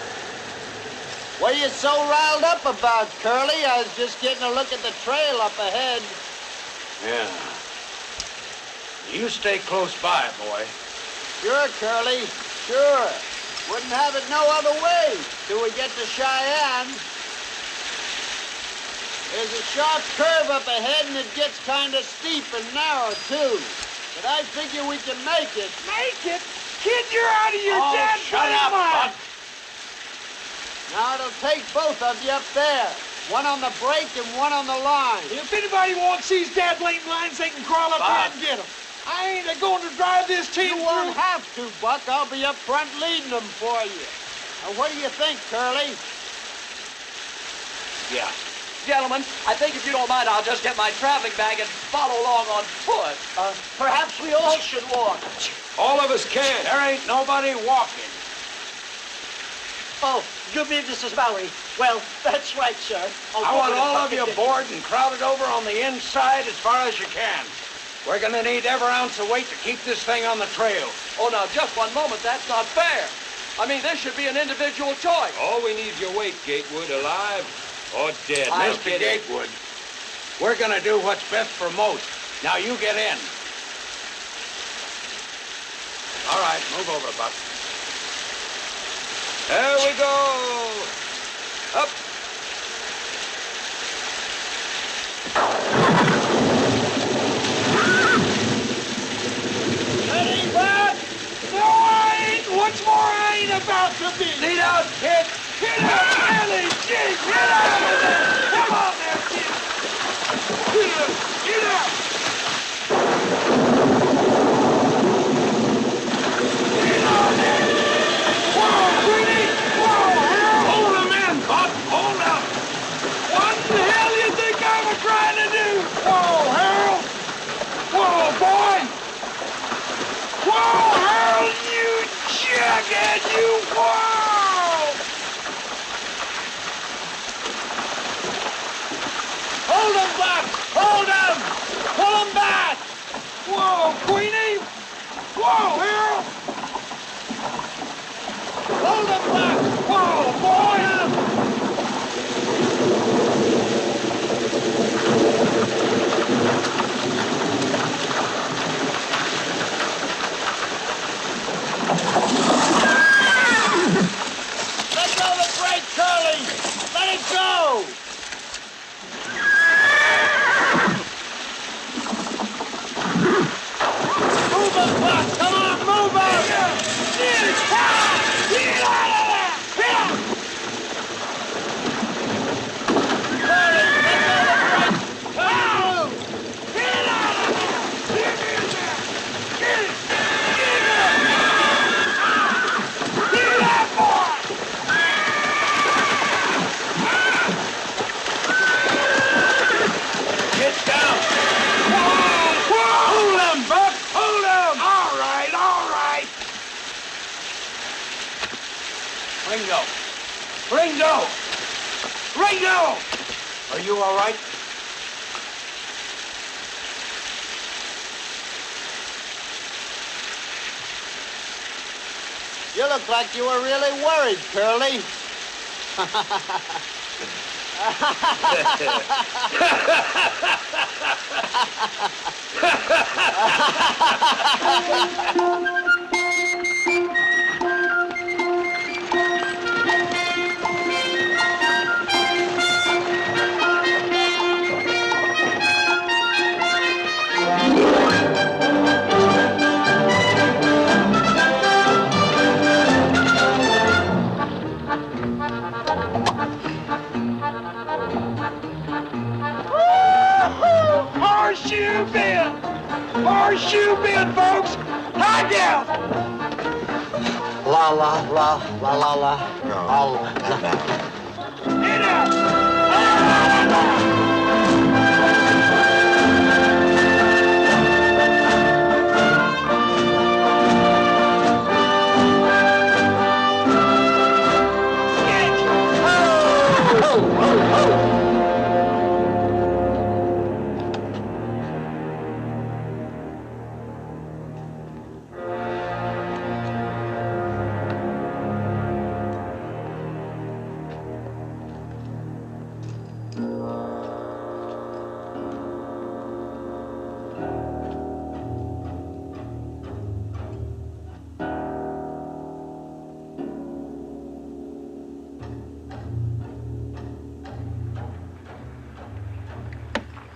What are you so riled up about, Curly? I was just getting a look at the trail up ahead. Yeah. You stay close by, boy. Sure, Curly, sure. Wouldn't have it no other way till we get to Cheyenne. There's a sharp curve up ahead, and it gets kind of steep and narrow, too. But I figure we can make it. Make it? Kid, you're out of your damn shut up, mind. Buck. Now it'll take both of you up there. One on the brake and one on the line. If anybody wants these gasoline lines, they can crawl up here and get them. I ain't going to drive this team. You won't have to, Buck. I'll be up front leading them for you. Now, what do you think, Curly? Yeah. Gentlemen, I think if you don't mind, I'll just get my traveling bag and follow along on foot. Perhaps we all should walk. All of us can. There ain't nobody walking. Oh, you mean Mrs. Mallory? Well, that's right, sir. I want all of you aboard and crowded over on the inside as far as you can. We're gonna need every ounce of weight to keep this thing on the trail. Oh, now, just one moment. That's not fair. I mean, this should be an individual choice. All we need your weight, Gatewood, alive or dead. Mr. Gatewood, we're gonna do what's best for most. Now you get in. All right, move over, Buck. There we go. Up. Ready, Buck? No, I ain't. What's more, I ain't about to be. Lead out, kid. Get out, Ellie. Gee, get out of there. Come on there, kid. Get out. Get on there. Whoa, Queenie. Whoa, hold him in, Buck. Hold him. What the hell you think I'm trying to do? Whoa, Harold. Whoa, boy. Whoa, Harold, you jackass, you. Whoa. Hold him, Buck! Hold him! Pull him back! Whoa, Queenie! Whoa, Harold! Hold him back! Whoa, boy! Let go of the brake, Curly! Let it go! Move up, Buck! Come on, move up! Get out of there! Curly, let go of the brake! Come on! Get out of there! Get in there! Get it! Get it! Get that boy! Get down! Whoa! Hold him, Buck! Hold him! All right, all right. Ringo! Ringo! Ringo! Are you all right? You look like you were really worried, Curly. Horseshoe bend! Horseshoe bend, folks! High down! La la la la la la. No. Get out!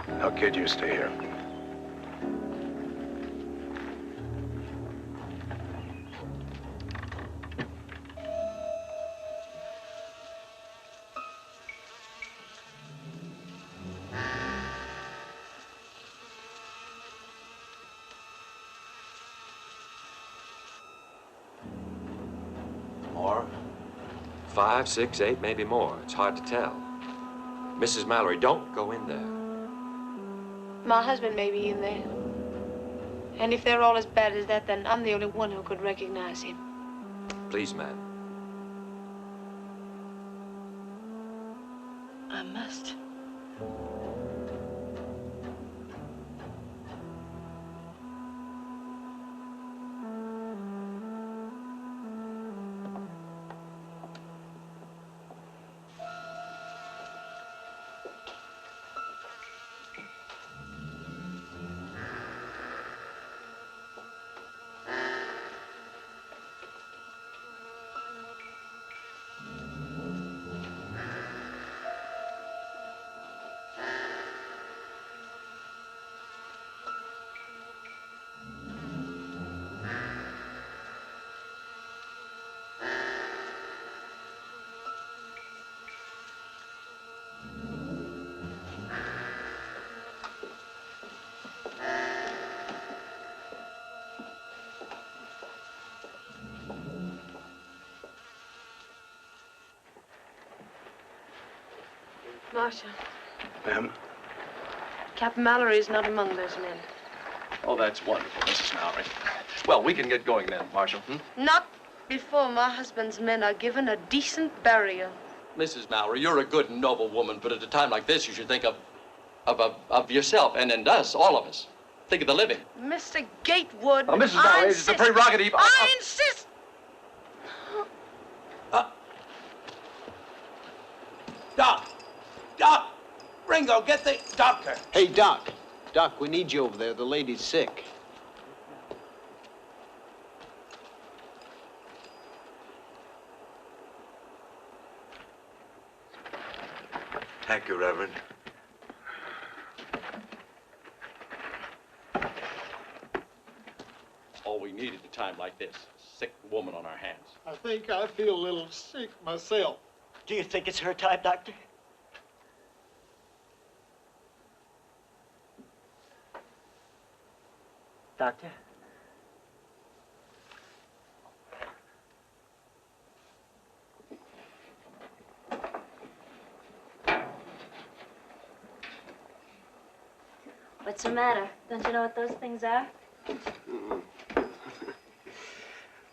Now, kid, you stay here. More? 5, 6, 8, maybe more. It's hard to tell. Mrs. Mallory, don't go in there. My husband may be in there. And if they're all as bad as that, then I'm the only one who could recognize him. Please, ma'am. I must. Marshal, Ma'am? Captain Mallory is not among those men. Oh, that's wonderful, Mrs. Mallory. Well, we can get going then, Marshal. Not before my husband's men are given a decent burial. Mrs. Mallory, you're a good and noble woman, but at a time like this, you should think of yourself and us, all of us. Think of the living. Mr. Gatewood, Mrs. I Mallory, it's a insist. prerogative. I insist. Doc! Doc! Ringo, get the doctor. Hey, Doc. Doc, we need you over there. The lady's sick. Thank you, Reverend. All we need at a time like this, a sick woman on our hands. I think I feel a little sick myself. Do you think it's her time, Doctor? Doctor? What's the matter? Don't you know what those things are?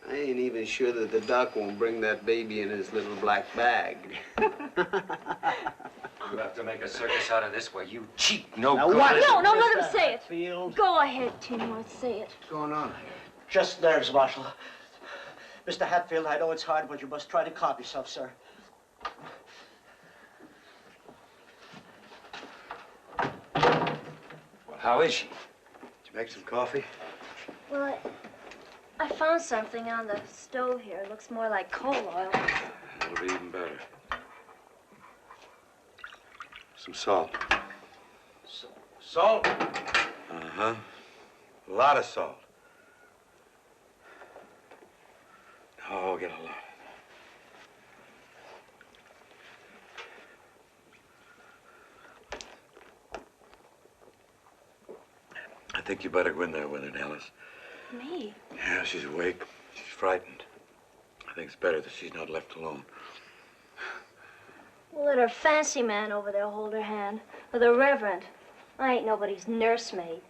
I ain't even sure that the doc won't bring that baby in his little black bag. You have to make a circus out of this where you cheat. No Now good. what? No, let him say it. Hatfield. Go ahead, Tinworth, say it. What's going on? Just nerves, Marshal. Mr. Hatfield, I know it's hard, but you must try to calm yourself, sir. Well, how is she? Did you make some coffee? Well, I found something on the stove here. It looks more like coal oil. That'll be even better. Some salt. Salt? Uh-huh. A lot of salt. Oh, get a lot. I think you better go in there with her, Nellis. Me? Yeah, she's awake. She's frightened. I think it's better that she's not left alone. Well, let her fancy man over there hold her hand. Or the reverend. I ain't nobody's nursemaid.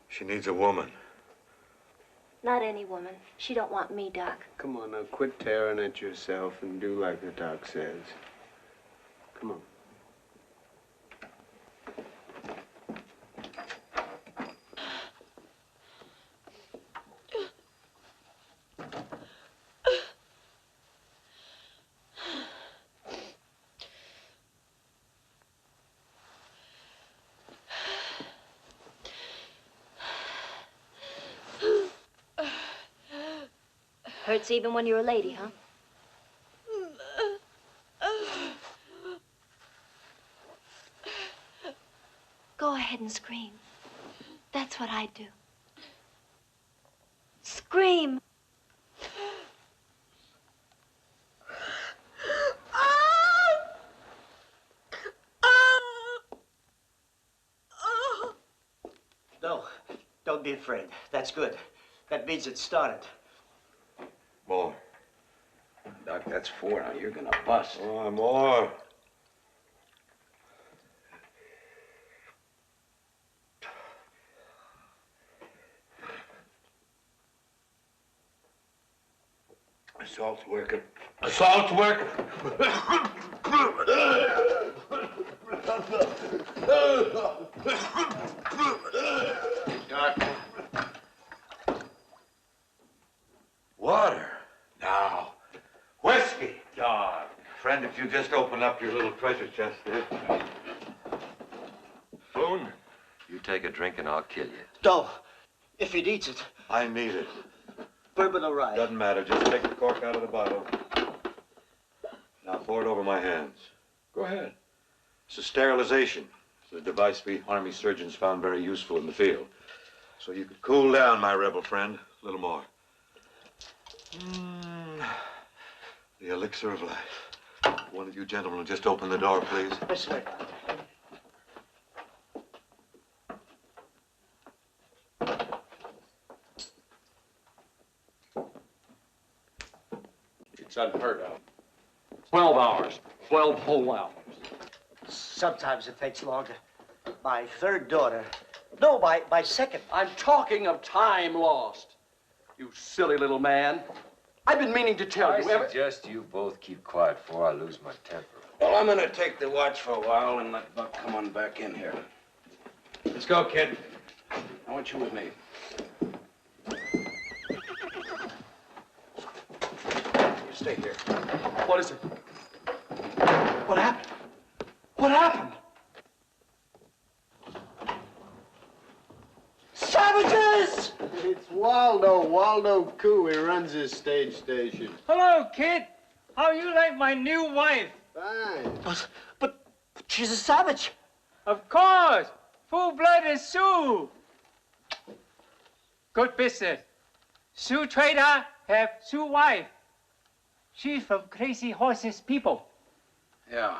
She needs a woman. Not any woman. She don't want me, Doc. Come on now, quit tearing at yourself and do like the doc says. Come on. Hurts even when you're a lady, huh? Go ahead and scream. That's what I do. Scream. No, don't be afraid. That's good. That means it started. More. Doc, that's 4 now. You're gonna bust. Oh, more. Assault's working. Assault's working. Doc. Water. Now. Whiskey. Dog. Friend, if you just open up your little treasure chest there. Boone, you take a drink and I'll kill you. No. If he needs it. I need it. Bourbon or rye? Doesn't matter. Just take the cork out of the bottle. Now pour it over my hands. Go ahead. It's a sterilization. It's a device we Army surgeons found very useful in the field. So you could cool down, my rebel friend. A little more. The elixir of life. One of you gentlemen will just open the door, please. Yes, sir. It's unheard of. 12 hours. 12 whole hours. Sometimes it takes longer. My third daughter. No, my second. I'm talking of time lost. You silly little man. I've been meaning to tell you. I suggest you both keep quiet before I lose my temper. Well, I'm gonna take the watch for a while and let Buck come on back in here. Let's go, kid. I want you with me. You stay here. What is it? What happened? What happened? Savages! It's Waldo Coo. He runs this stage station. Hello, kid. How you like my new wife? Fine. But she's a savage. Of course. Full-blooded Sioux. Good business. Sioux trader have Sioux wife. She's from Crazy Horses people. Yeah.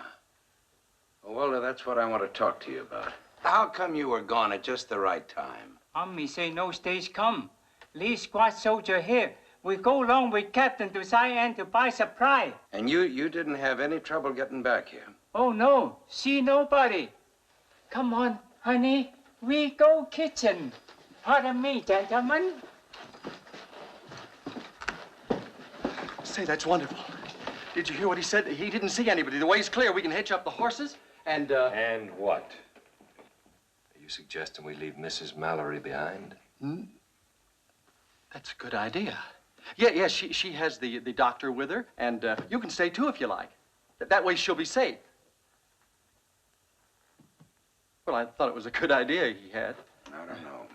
Well, Walter, that's what I want to talk to you about. How come you were gone at just the right time? Army say no stage come. Lee squad soldier here. We go along with Captain to Cheyenne to buy supply. And you didn't have any trouble getting back here? Oh, no. See nobody. Come on, honey. We go kitchen. Pardon me, gentlemen. Say, that's wonderful. Did you hear what he said? He didn't see anybody. The way's clear. We can hitch up the horses and, And what? Are you suggesting we leave Mrs. Mallory behind? That's a good idea. Yeah, she has the doctor with her, and you can stay too if you like. That way she'll be safe. Well, I thought it was a good idea he had. I don't know.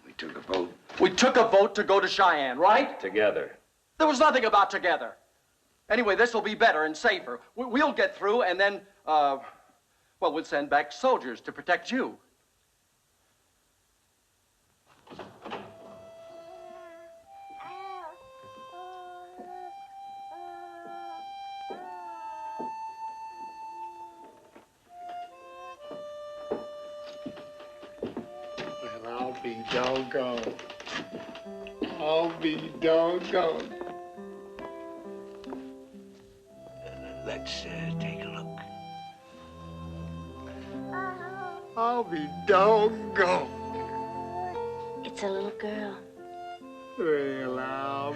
We took a boat. We took a boat to go to Cheyenne, right? Together. There was nothing about together. Anyway, this will be better and safer. We'll get through, and then, well, we'll send back soldiers to protect you. Well, I'll be doggone. I'll be doggone. let's take a look. I'll be doggone. It's a little girl. Well, I'll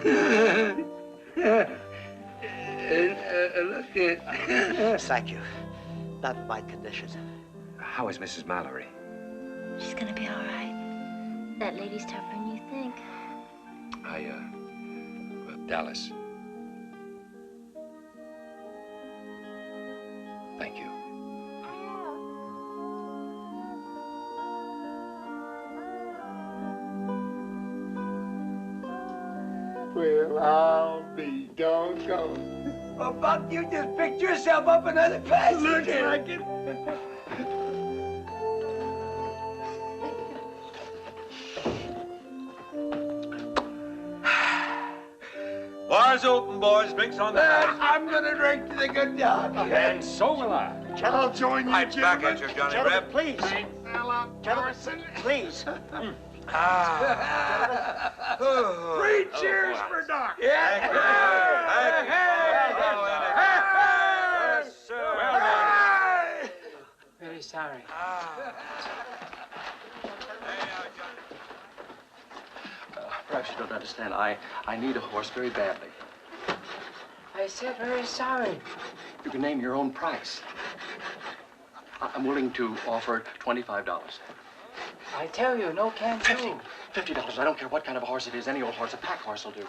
Look at... Thank you. Not my condition. How is Mrs. Mallory? She's gonna be all right. That lady's tougher than you think. Dallas. Thank you. Well, I'll be doggone. Well, Buck, you just picked yourself up another passenger. Looks like it. Bar's open, boys. Drinks on the house. I'm gonna drink to the good dog. And so will I. I'll join you, Right back at you, Johnny Reb. Please. Fella, Carson. Please. Three cheers for Doc. Thank you. Yes, sir. Very sorry. Perhaps you don't understand. I need a horse very badly. I said very sorry. You can name your own price. I'm willing to offer $25. I tell you, no can do. $50. I don't care what kind of a horse it is. Any old horse, a pack horse will do.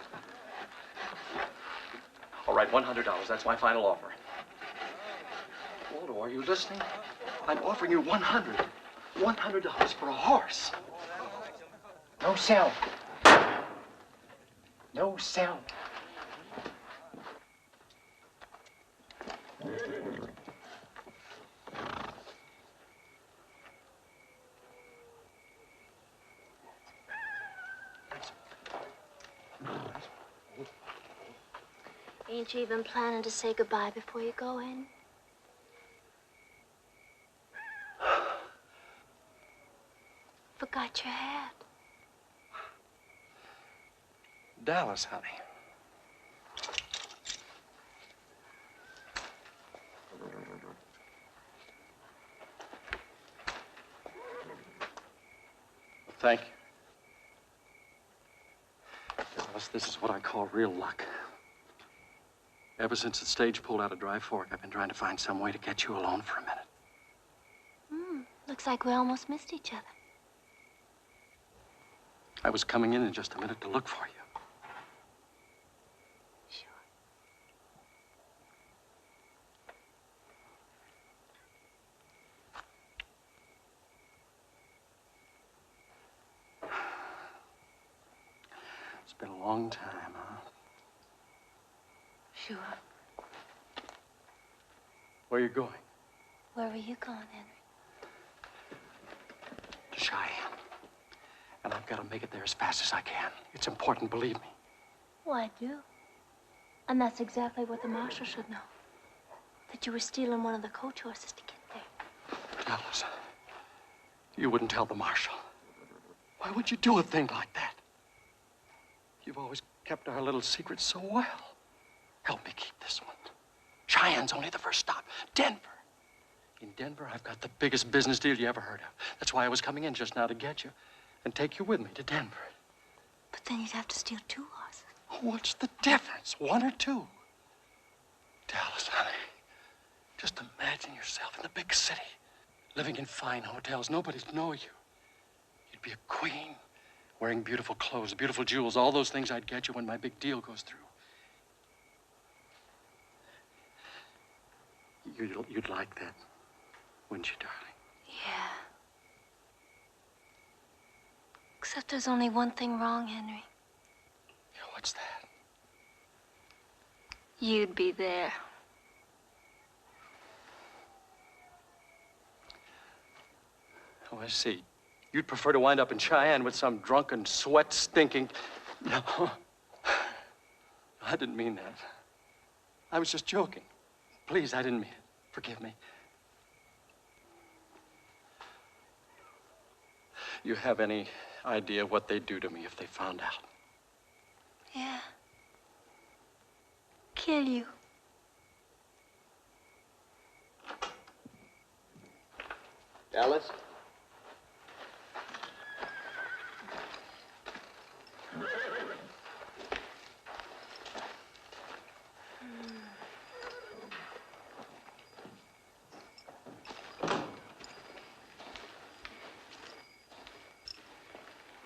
All right, $100. That's my final offer. Waldo, are you listening? I'm offering you $100. $100 for a horse. No sell. No sell. Ain't you even planning to say goodbye before you go in? Forgot your hat. Dallas, honey. Thank you. Dallas, this is what I call real luck. Ever since the stage pulled out of Dry Fork, I've been trying to find some way to get you alone for a minute. Looks like we almost missed each other. I was coming in just a minute to look for you. It's been a long time, huh? Sure. Where are you going? Where were you going, Henry? To Cheyenne. And I've got to make it there as fast as I can. It's important, believe me. Oh, I do. And that's exactly what the marshal should know. That you were stealing one of the coach horses to get there. Dallas, you wouldn't tell the marshal. Why would you do a thing like that? You've always kept our little secret so well. Help me keep this one. Cheyenne's only the first stop. Denver. In Denver, I've got the biggest business deal you ever heard of. That's why I was coming in just now to get you and take you with me to Denver. But then you'd have to steal 2 horses. What's the difference, 1 or 2? Dallas, honey, just imagine yourself in the big city, living in fine hotels. Nobody'd know you. You'd be a queen, wearing beautiful clothes, beautiful jewels, all those things I'd get you when my big deal goes through. You'd like that, wouldn't you, darling? Yeah. Except there's only one thing wrong, Henry. Yeah, what's that? You'd be there. Oh, I see. You'd prefer to wind up in Cheyenne with some drunken, sweat-stinking... No. I didn't mean that. I was just joking. Please, I didn't mean it. Forgive me. You have any idea what they'd do to me if they found out? Yeah. Kill you. Alice?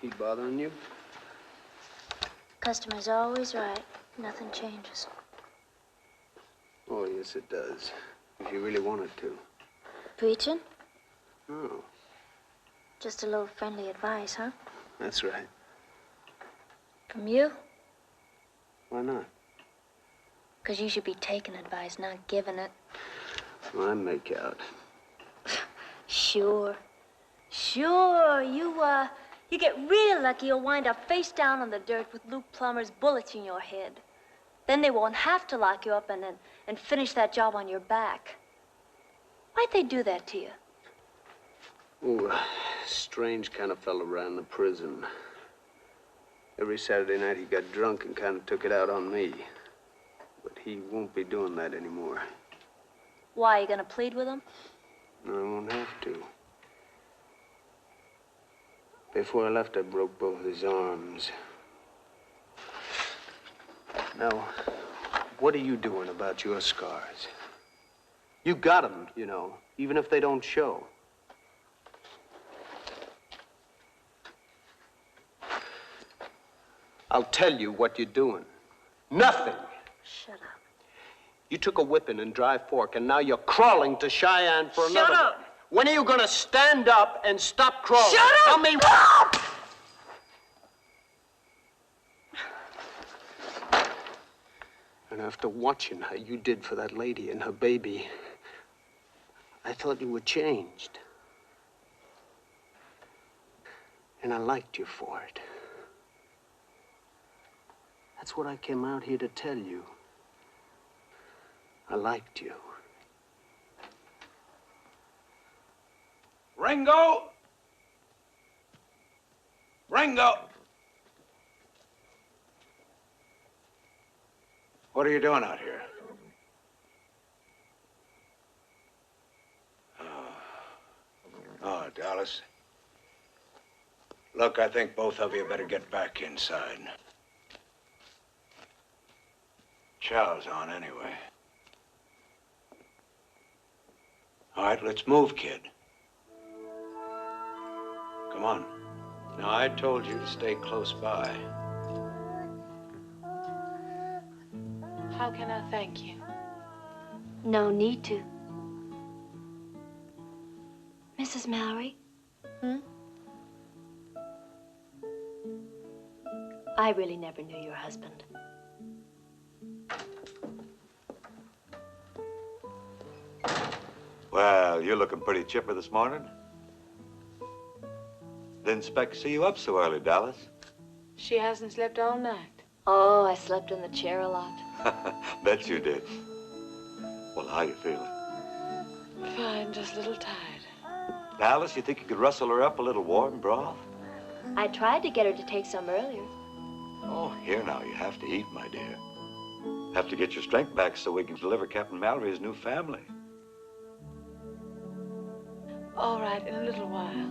He bothering you? Customer's always right. Nothing changes. Oh, yes, it does. If you really wanted to. Preaching? Oh, Just a little friendly advice, huh? that's right. From you? Why not? 'Cause you should be taking advice, not giving it. Well, I make out. Sure. Sure. You get real lucky, you'll wind up face down on the dirt with Luke Plummer's bullets in your head. Then they won't have to lock you up and finish that job on your back. Why'd they do that to you? Oh, a strange kind of fellow ran the prison. Every Saturday night he got drunk and kind of took it out on me. But he won't be doing that anymore. Why, you gonna plead with him? No, I won't have to. Before I left, I broke both his arms. Now, what are you doing about your scars? You got them, you know, even if they don't show. I'll tell you what you're doing. Nothing. Shut up. You took a whipping and dry fork, and now you're crawling to Cheyenne for another. Shut up! When are you gonna stand up and stop crawling? Shut up! Tell me. And after watching how you did for that lady and her baby, I thought you were changed. And I liked you for it. That's what I came out here to tell you. I liked you. Ringo! Ringo! What are you doing out here? Oh, Dallas. Look, I think both of you better get back inside. Chow's on anyway. All right, let's move, kid. Come on. Now, I told you to stay close by. How can I thank you? No need to. Mrs. Mallory? I really never knew your husband. Well, you're looking pretty chipper this morning. Didn't expect to see you up so early, Dallas. She hasn't slept all night. Oh, I slept in the chair a lot. Bet you did. Well, how you feeling? Fine, just a little tired. Dallas, you think you could rustle her up a little warm broth? I tried to get her to take some earlier. Oh, here now, you have to eat, my dear. Have to get your strength back so we can deliver Captain Mallory his new family. All right, in a little while.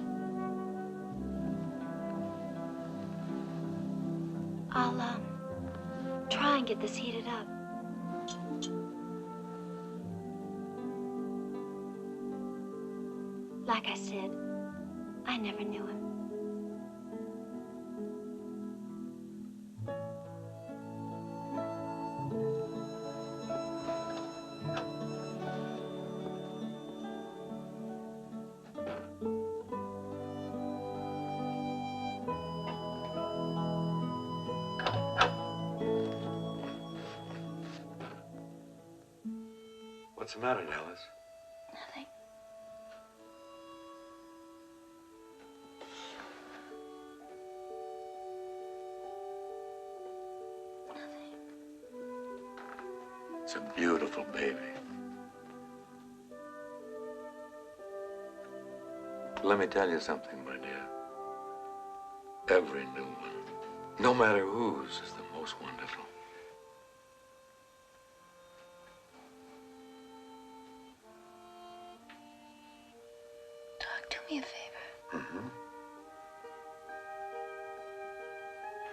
I'll, try and get this heated up. Like I said, I never knew him. What's the matter, Dallas? Nothing. It's a beautiful baby. Let me tell you something, my dear. Every new one, no matter whose, is the most wonderful. Talk to me a favor. Mm-hmm.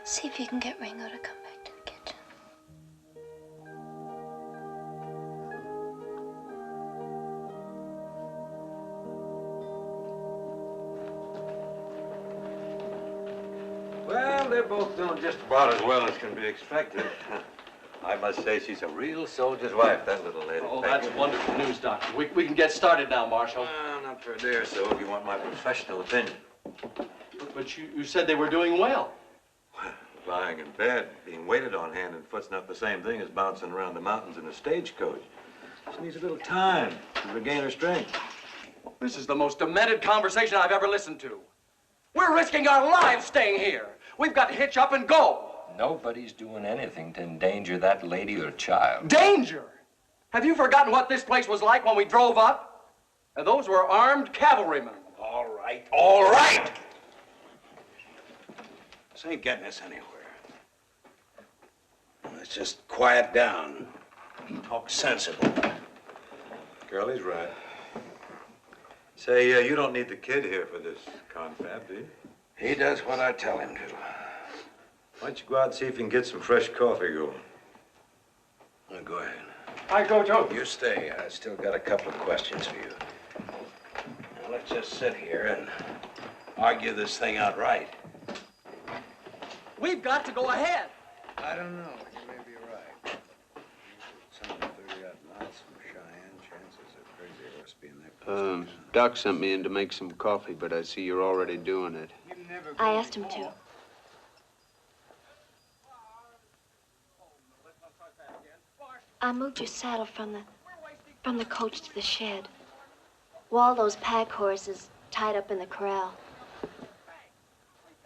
See if you can get Ringo to come back to the kitchen. Well, they're both doing just about as well as can be expected. I must say she's a real soldier's wife, that little lady. Oh, that's wonderful news, Doctor. We can get started now, Marshal. Not for a day or so, if you want my professional opinion. But you said they were doing well. Lying in bed, being waited on hand and foot's not the same thing as bouncing around the mountains in a stagecoach. She needs a little time to regain her strength. This is the most demented conversation I've ever listened to. We're risking our lives staying here. We've got to hitch up and go. Nobody's doing anything to endanger that lady or child. Danger! Have you forgotten what this place was like when we drove up? And those were armed cavalrymen. All right, all right! This ain't getting us anywhere. Let's just quiet down. Talk sensible. Curly's right. Say, you don't need the kid here for this confab, do you? He does what I tell him to. Why don't you go out and see if you can get some fresh coffee going? Well, go ahead. I go too. You stay. I still got a couple of questions for you. Now, let's just sit here and argue this thing out right. We've got to go ahead. I don't know. You may be right. It's only 30-odd miles from Cheyenne. Chances of Crazy Horse being there. Doc sent me in to make some coffee, but I see you're already doing it. I asked him to. I moved your saddle from the coach to the shed. Waldo's pack horse is tied up in the corral.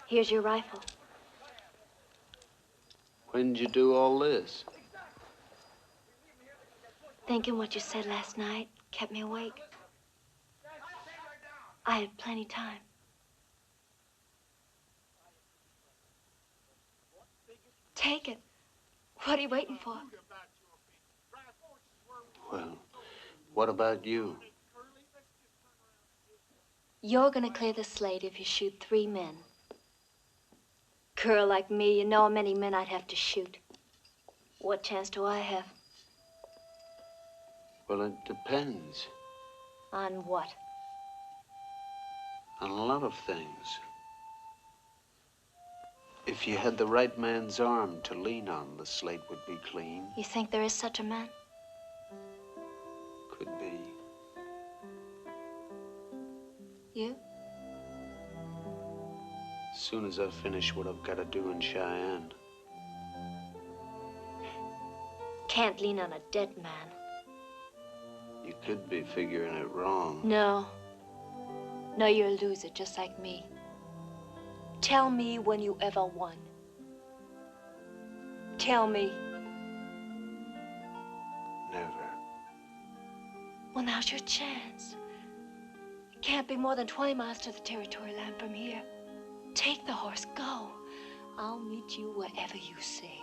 Here's your rifle. When did you do all this? Thinking what you said last night kept me awake. I had plenty time. Take it. What are you waiting for? Well, what about you? You're gonna clear the slate if you shoot 3 men. Girl like me, you know how many men I'd have to shoot. What chance do I have? Well, it depends On what? on a lot of things. If you had the right man's arm to lean on, the slate would be clean. You think there is such a man? Could be. You? As soon as I finish what I've got to do in Cheyenne. Can't lean on a dead man. You could be figuring it wrong. No. No, you're a loser, just like me. Tell me when you ever won. Tell me. Never. Well, now's your chance. It can't be more than 20 miles to the territory line from here. Take the horse, go. I'll meet you wherever you say.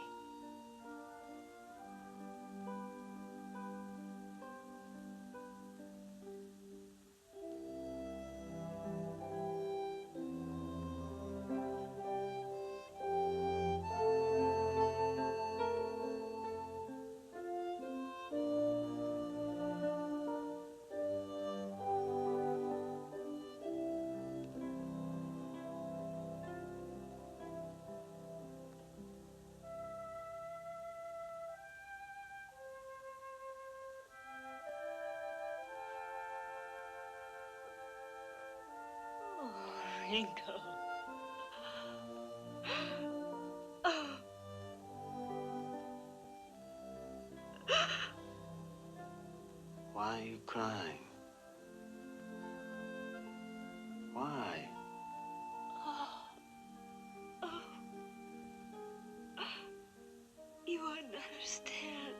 Ringo. Why are you crying? Why? You wouldn't understand.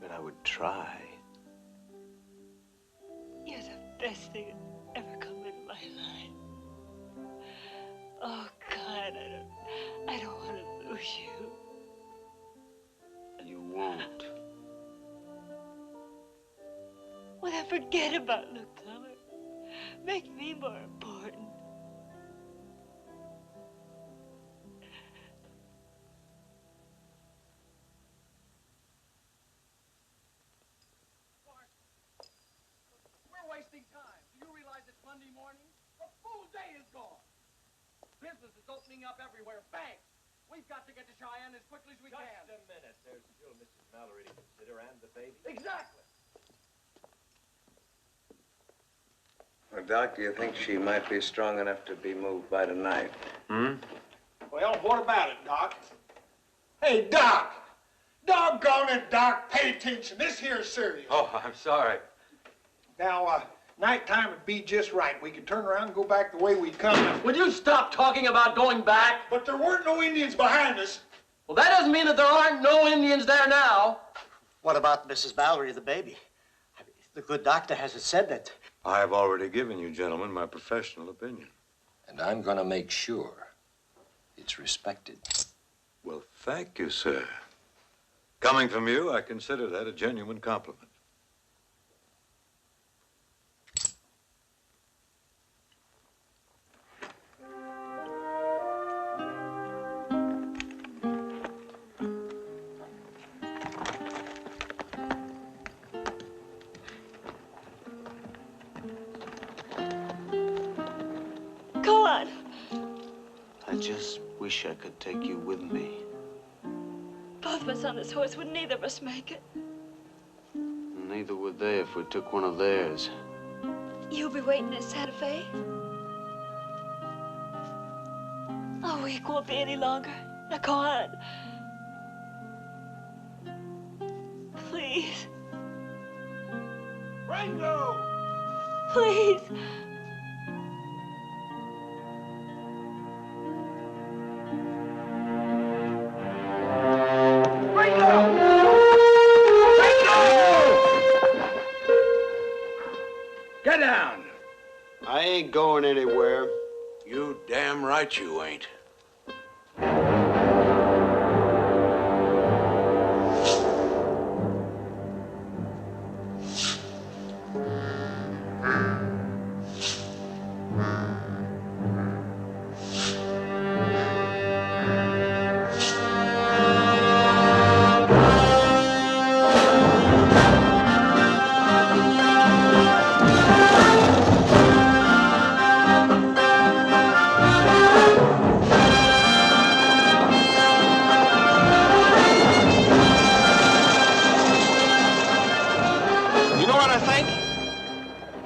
But I would try. You're the best thing that ever come in my life. Oh, God, I don't want to lose you. Forget about Luke Plummer. Make me more important. We're wasting time. Do you realize it's Monday morning? A full day is gone. Business is opening up everywhere. Banks. We've got to get to Cheyenne as quickly as we can. Just a minute. There's still Mrs. Mallory to consider and the baby. Exactly. Well, Doc, do you think she might be strong enough to be moved by tonight? Well, what about it, Doc? Hey, Doc! Doggone it, Doc. Pay attention. This here's serious. Oh, I'm sorry. Now, nighttime would be just right. We could turn around and go back the way we come. Would you stop talking about going back? But there weren't no Indians behind us. Well, that doesn't mean that there aren't no Indians there now. What about Mrs. Mallory, the baby? The good doctor hasn't said that. I've already given you, gentlemen, my professional opinion. And I'm going to make sure it's respected. Well, thank you, sir. Coming from you, I consider that a genuine compliment. Go on. I just wish I could take you with me. Both of us on this horse would neither of us make it. Neither would they if we took one of theirs. You'll be waiting in Santa Fe? A week won't be any longer. Now go on. Please. Ringo! Please. Get down. I ain't going anywhere. You damn right you ain't.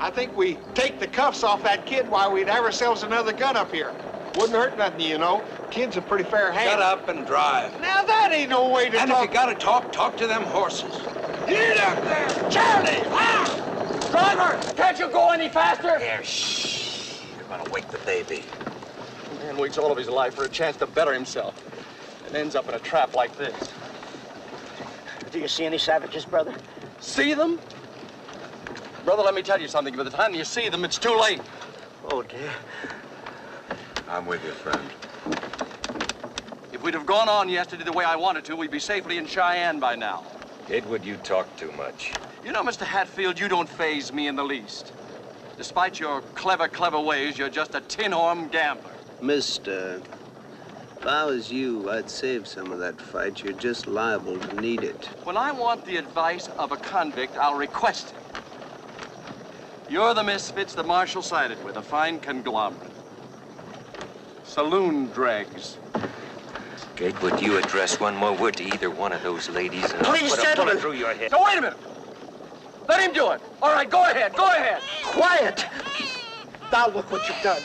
I think we take the cuffs off that kid while we'd have ourselves another gun up here. Wouldn't hurt nothing, you know. Kid's a pretty fair hand. Shut up and drive. Now that ain't no way to and talk. if you gotta talk, talk to them horses. Get up there! Charlie! Ah! Driver, can't you go any faster? Here, shh. You're gonna wake the baby. A man waits all of his life for a chance to better himself and ends up in a trap like this. Do you see any savages, brother? See them? Brother, let me tell you something. By the time you see them, it's too late. Oh, dear. I'm with you, friend. If we'd have gone on yesterday the way I wanted to, we'd be safely in Cheyenne by now. Kidwood, you talk too much. You know, Mr. Hatfield, you don't faze me in the least. Despite your clever ways, you're just a tin-horn gambler. Mister, if I was you, I'd save some of that fight. You're just liable to need it. When I want the advice of a convict, I'll request it. You're the misfits the marshal sided with, a fine conglomerate. Saloon dregs. Gatewood, you address one more word to either one of those ladies, and I'll Please, put a gentlemen. bullet through your head. So wait a minute. Let him do it. All right, go ahead, go ahead. Quiet! Now look what you've done.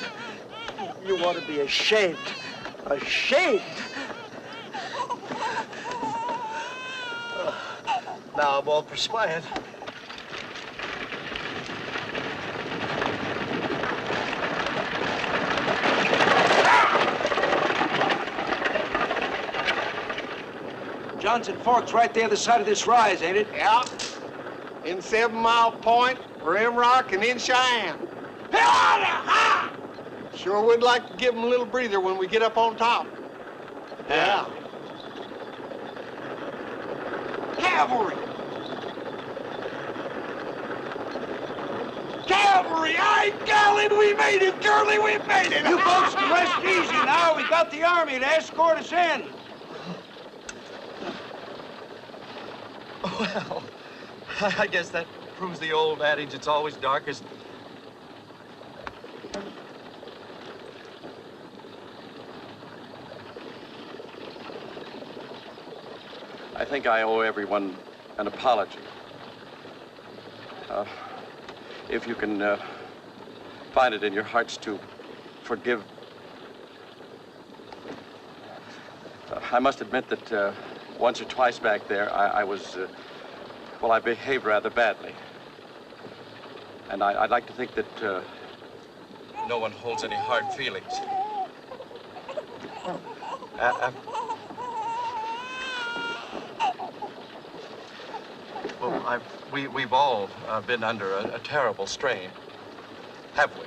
You ought to be ashamed. Ashamed! Now I'm all perspired. Johnson Fork's right there the side of this rise, ain't it? Yeah. In 7 Mile Point, Rim Rock, and in Cheyenne. Sure would like to give them a little breather when we get up on top. Yeah. Cavalry. Cavalry! Aye, golly, we made it, Curly, we made it! You folks can rest easy now. We got the army to escort us in. Well, I guess that proves the old adage, it's always darkest. I think I owe everyone an apology. If you can find it in your hearts to forgive. I must admit that once or twice back there, I was, well, I behaved rather badly. And I'd like to think that no one holds any hard feelings. Well, we've all been under a terrible strain, have we?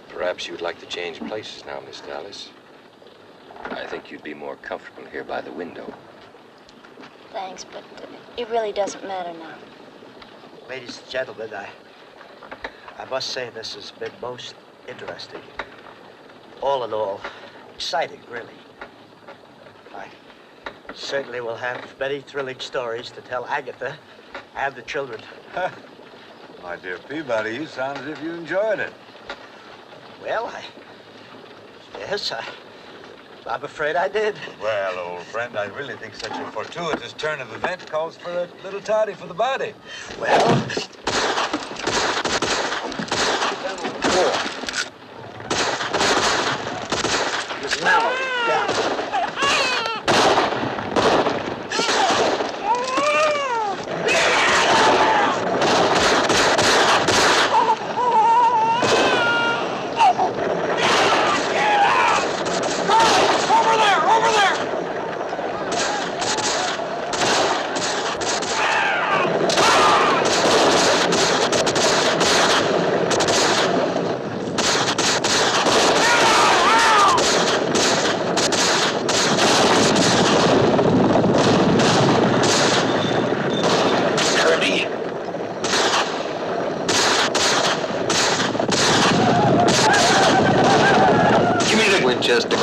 Perhaps you'd like to change places now, Miss Dallas. I think you'd be more comfortable here by the window. Thanks, but it really doesn't matter now. Ladies and gentlemen, I must say this has been most interesting. All in all, exciting, really. I certainly will have many thrilling stories to tell Agatha and the children. My dear Peabody, you sound as if you enjoyed it. Well, yes, I'm afraid I did. Well, old friend, I really think such a fortuitous turn of events calls for a little toddy for the body. Well... Winchester.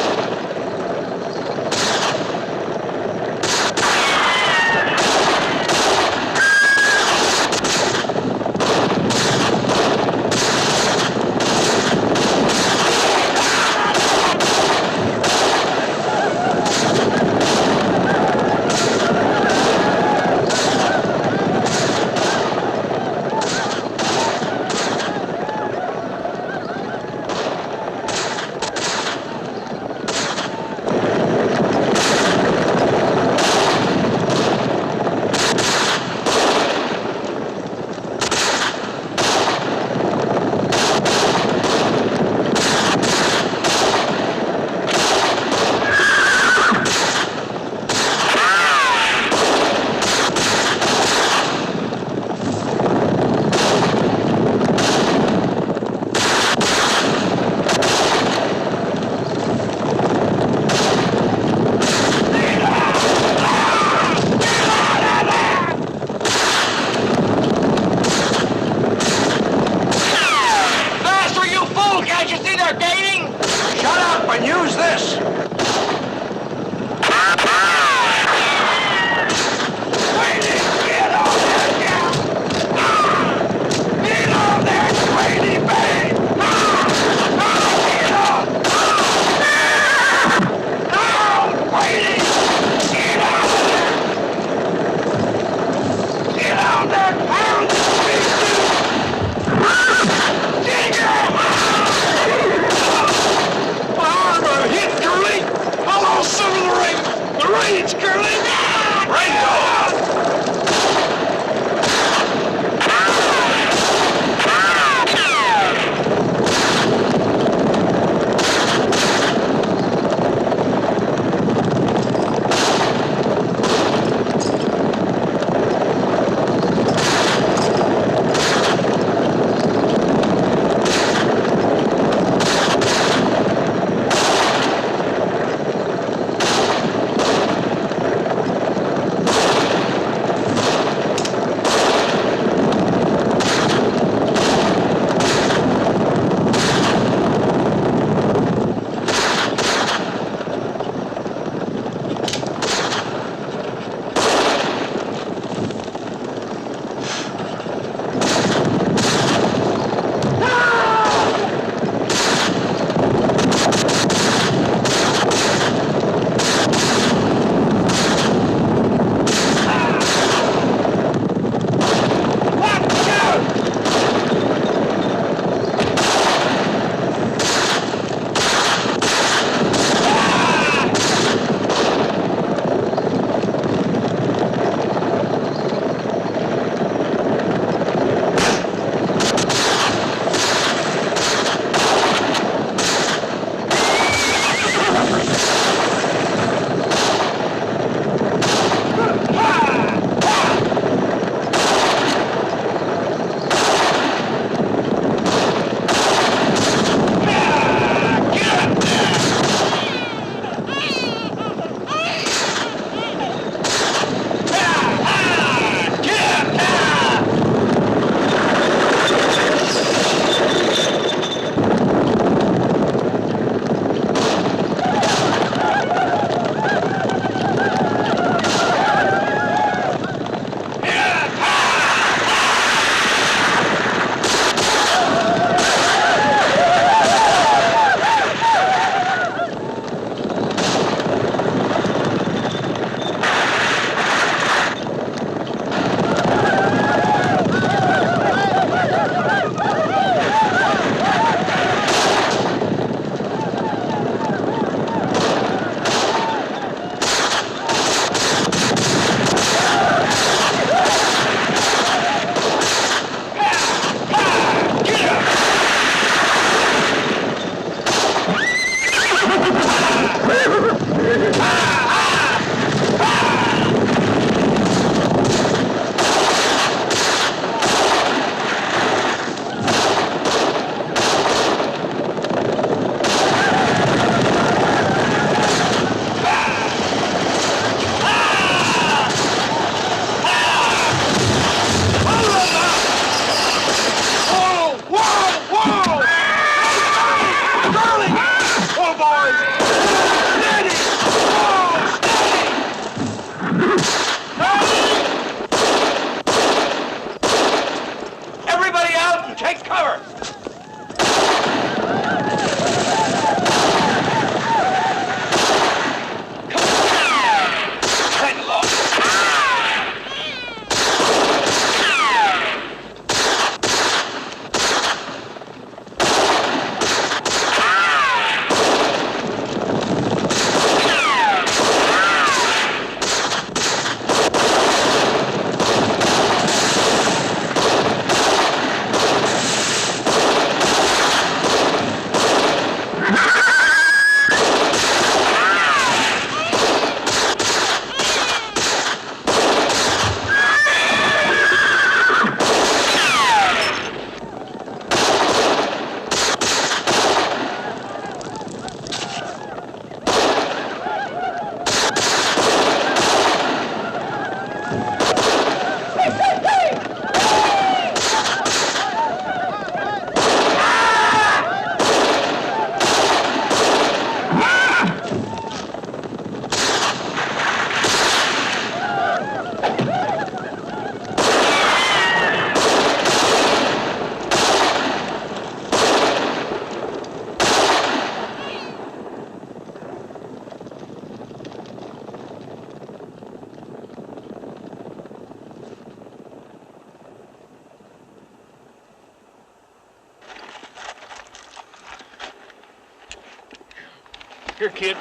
Here, kid.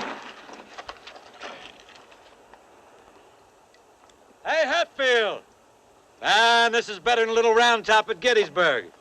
Hey, Hatfield! Man, this is better than a little round top at Gettysburg.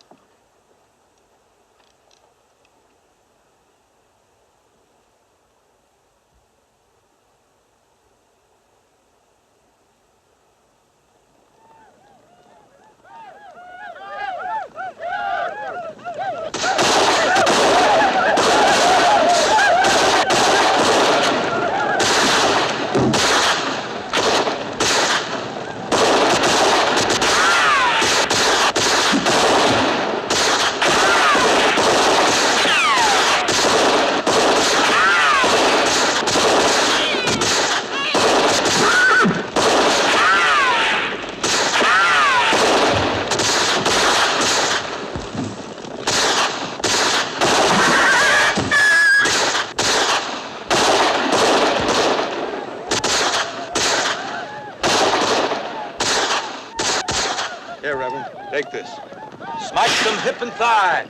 Here, Reverend, take this. Smite them hip and thigh.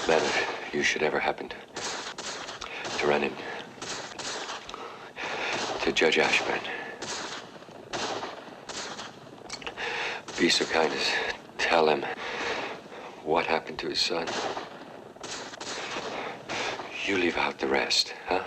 Man, if you should ever happen to run into Judge Ashburn, be so kind as tell him what happened to his son. You leave out the rest, huh?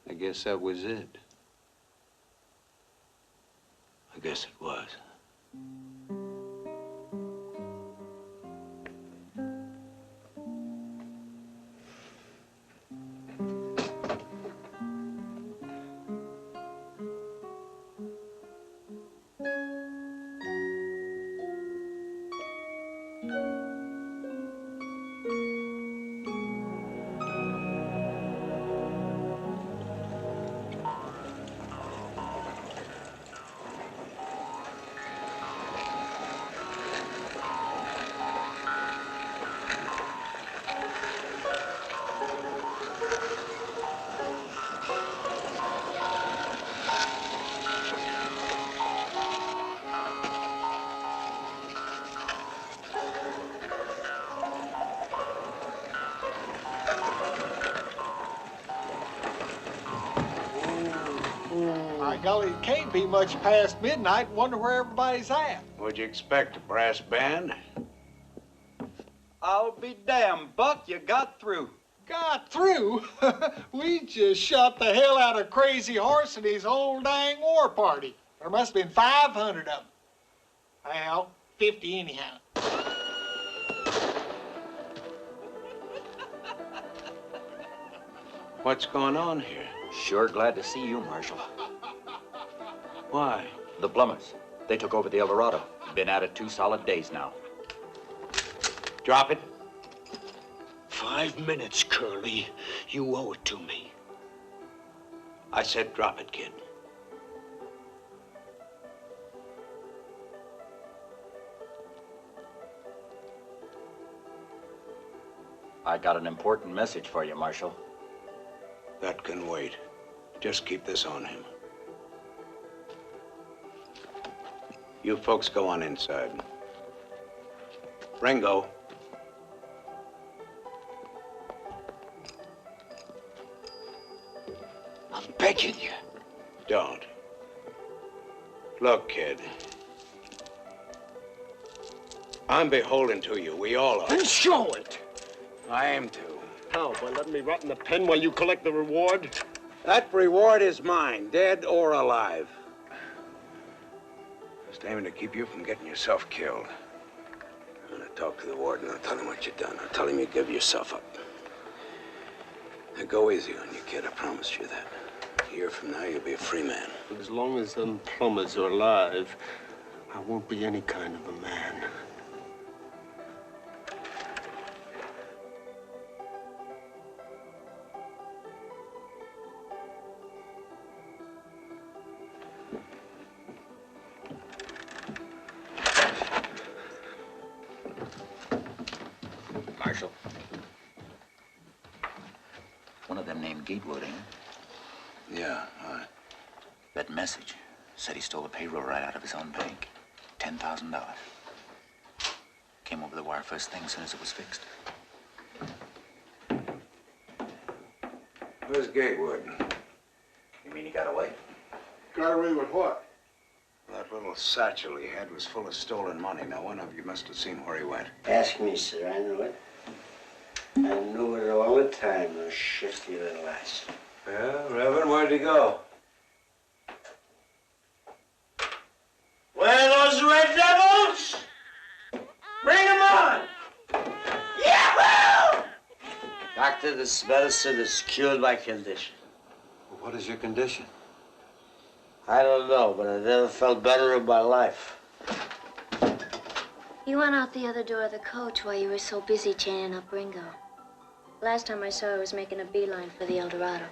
I guess that was it. I guess it was. My golly, it can't be much past midnight. Wonder where everybody's at. What'd you expect, a brass band? I'll be damned, Buck, you got through. Got through? We just shot the hell out of Crazy Horse and his whole dang war party. There must have been 500 of them. Well, 50 anyhow. What's going on here? Sure glad to see you, Marshal. Why? The Plumbers. They took over the El Dorado. Been at it 2 solid days now. Drop it. 5 minutes, Curly. You owe it to me. I said drop it, kid. I got an important message for you, Marshal. That can wait. Just keep this on him. You folks go on inside. Ringo. I'm begging you. Don't. Look, kid. I'm beholden to you. We all are. Then show it. I am to. How? By letting me rot in the pen while you collect the reward? That reward is mine, dead or alive. Just aiming to keep you from getting yourself killed. I'm gonna talk to the warden. I'll tell him what you've done. I'll tell him you give yourself up. Now go easy on you, kid. I promised you that. A year from now, you'll be a free man. As long as them plumbers are alive, I won't be any kind of a man. Marshal. One of them named Gatewood, ain't it? Yeah, That message said he stole a payroll right out of his own bank. $10,000. Came over the wire first thing as soon as it was fixed. Where's Gatewood? You mean he got away? Got away with what? That little satchel he had was full of stolen money. Now, one of you must have seen where he went. Ask me, sir. I know it. I knew it all the time, those shifty little ass. Yeah, Reverend, where'd he go? Where are those red devils? Bring them on! Yahoo! Doctor, this medicine has cured my condition. What is your condition? I don't know, but I never felt better in my life. You went out the other door of the coach while you were so busy chaining up Ringo. Last time I saw he was making a beeline for the El Dorado.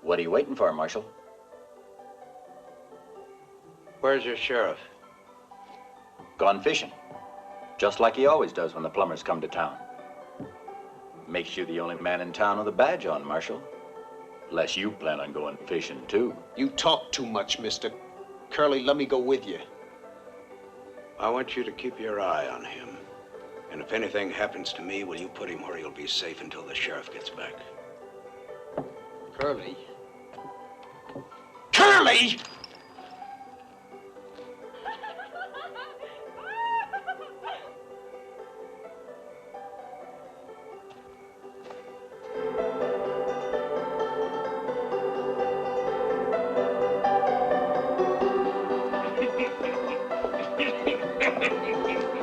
What are you waiting for, Marshal? Where's your sheriff? Gone fishing. Just like he always does when the plumbers come to town. Makes you the only man in town with a badge on, Marshal. Unless you plan on going fishing, too. You talk too much, mister. Curly, let me go with you. I want you to keep your eye on him. And if anything happens to me, will you put him where he'll be safe until the sheriff gets back? Curly? Curly!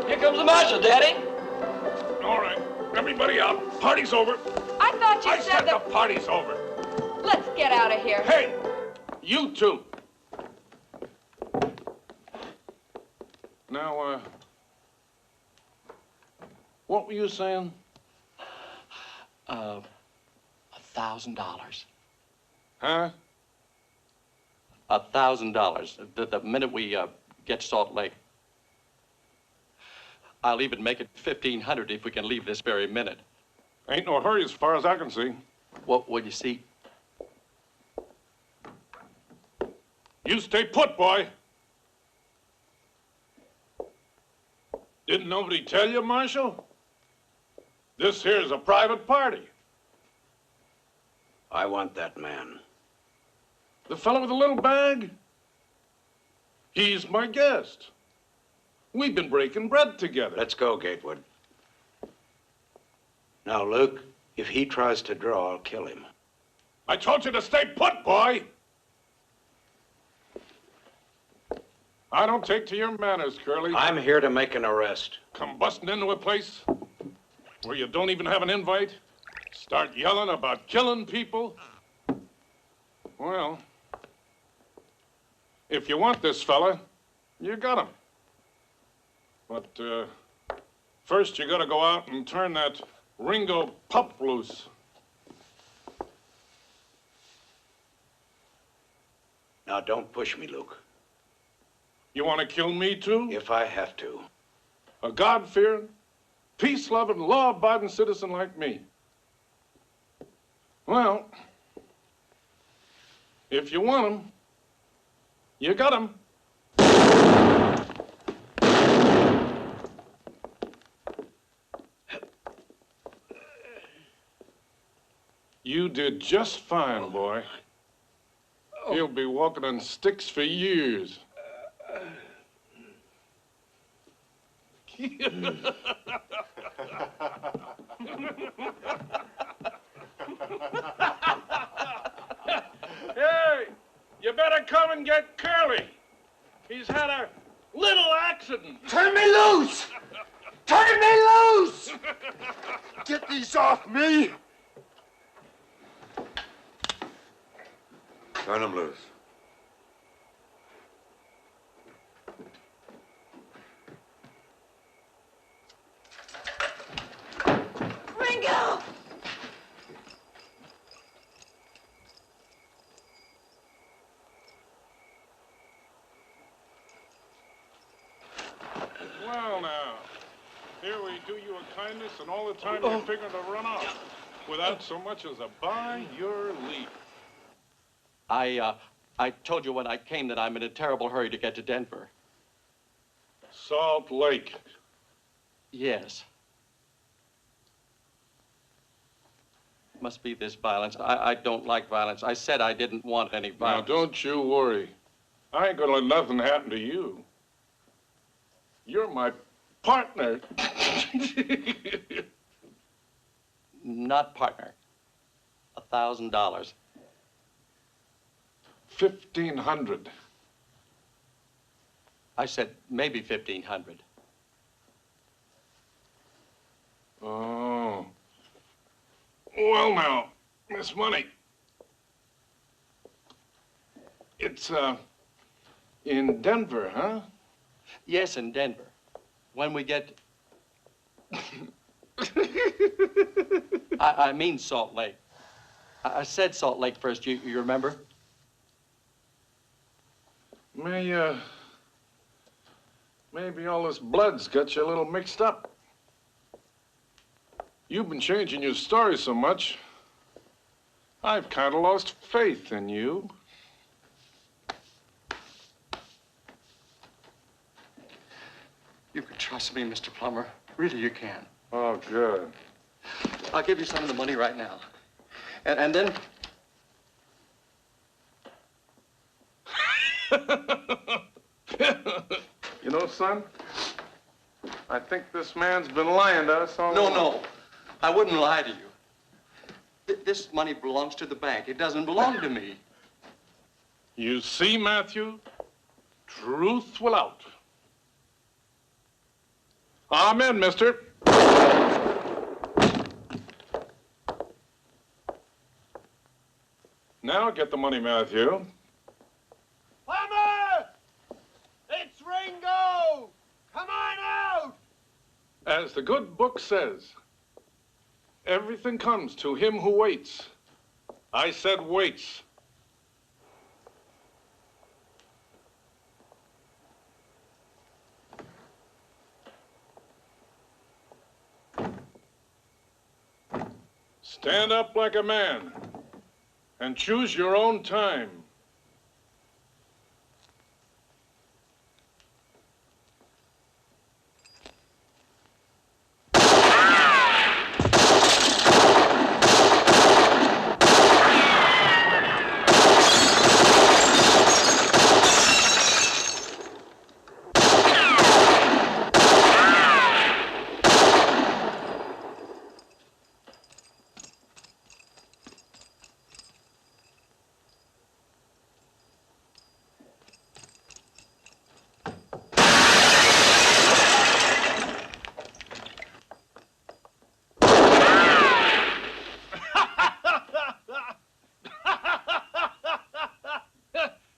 Here comes the marshal, Daddy. All right, everybody out. Party's over. I thought you I said said the party's over. Let's get out of here. Hey, you two. Now, what were you saying? $1,000. Huh? $1,000. The minute we get Salt Lake. I'll even make it 1,500 if we can leave this very minute. Ain't no hurry as far as I can see. Well, you see? You stay put, boy. Didn't nobody tell you, Marshal? This here's a private party. I want that man. The fellow with the little bag? He's my guest. We've been breaking bread together. Let's go, Gatewood. Now, Luke, if he tries to draw, I'll kill him. I told you to stay put, boy! I don't take to your manners, Curly. I'm here to make an arrest. Come busting into a place where you don't even have an invite? Start yelling about killing people? Well, if you want this fella, you got him. But first you gotta go out and turn that Ringo pup loose. Now, don't push me, Luke. You want to kill me, too? If I have to. A God-fearing, peace-loving, law-abiding citizen like me. Well, if you want him, you got him. You did just fine, boy. He'll be walking on sticks for years. Hey, you better come and get Curly. He's had a little accident. Turn me loose! Turn me loose! Get these off me! Turn him loose. Ringo! Well, now, here we do you a kindness, and all the time you're figuring to run off without so much as a by your leave. I told you when I came that I'm in a terrible hurry to get to Denver. Salt Lake. Yes. Must be this violence. I don't like violence. I said I didn't want any violence. Now, don't you worry. I ain't gonna let nothing happen to you. You're my partner. Not partner. $1,000. 1,500. I said maybe 1,500. Oh. Well, now, Miss Money. It's, in Denver, huh? Yes, in Denver. When we get... I mean Salt Lake. I said Salt Lake first, you remember? Maybe all this blood's got you a little mixed up. You've been changing your story so much, I've kind of lost faith in you. You can trust me, Mr. Plummer. Really, you can. Oh, good. I'll give you some of the money right now. And then... You know, son, I think this man's been lying to us all along. No. I wouldn't lie to you. This money belongs to the bank. It doesn't belong to me. You see, Matthew? Truth will out. Amen, mister. Now get the money, Matthew. Plummer! It's Ringo! Come on out! As the good book says, everything comes to him who waits. I said waits. Stand up like a man and choose your own time.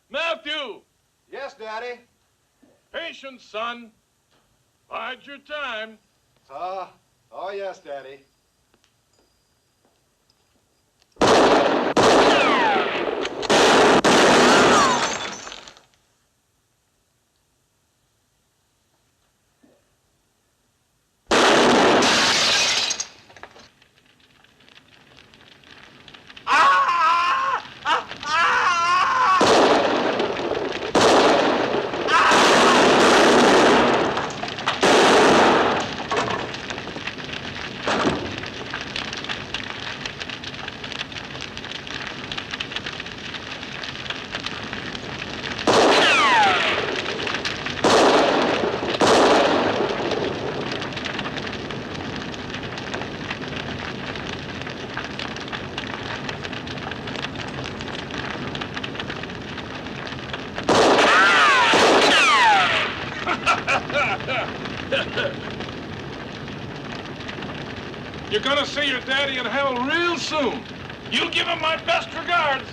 Matthew! Yes, Daddy? Patience, son. Bide your time. Oh, yes, Daddy. You're gonna see your daddy in hell real soon. You give him my best regards.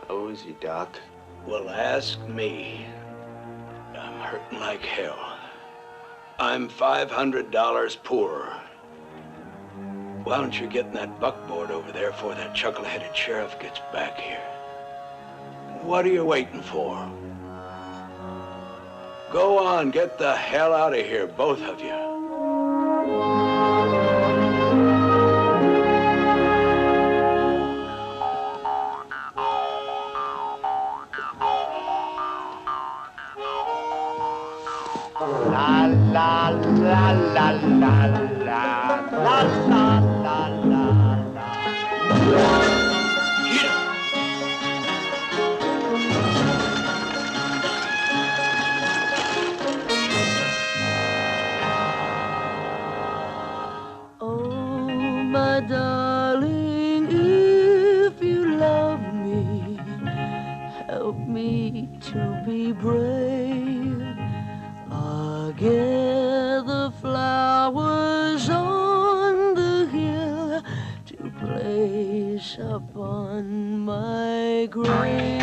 How is he, Doc? Well, ask me. I'm hurting like hell. I'm $500 poorer. Why don't you get in that buckboard over there before that chuckle-headed sheriff gets back here? What are you waiting for? Go on, get the hell out of here, both of you. La la la la la la la la la la. Oh, my darling, if you love me, help me to be brave. I'll gather flowers on the hill to place upon my grave.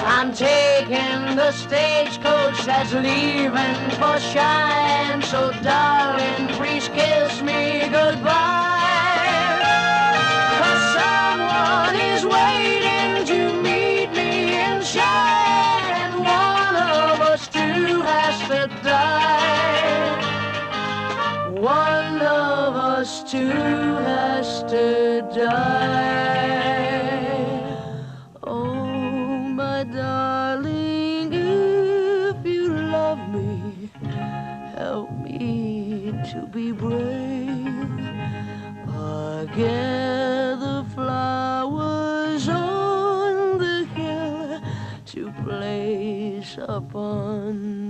I'm taking the stagecoach that's leaving for Cheyenne, so darling, please kiss me goodbye. 'Cause someone is waiting to meet me in Cheyenne, and one of us two has to die. One of us two has to die. Oh, my darling, if you love me, help me to be brave. I gather flowers on the hill to place upon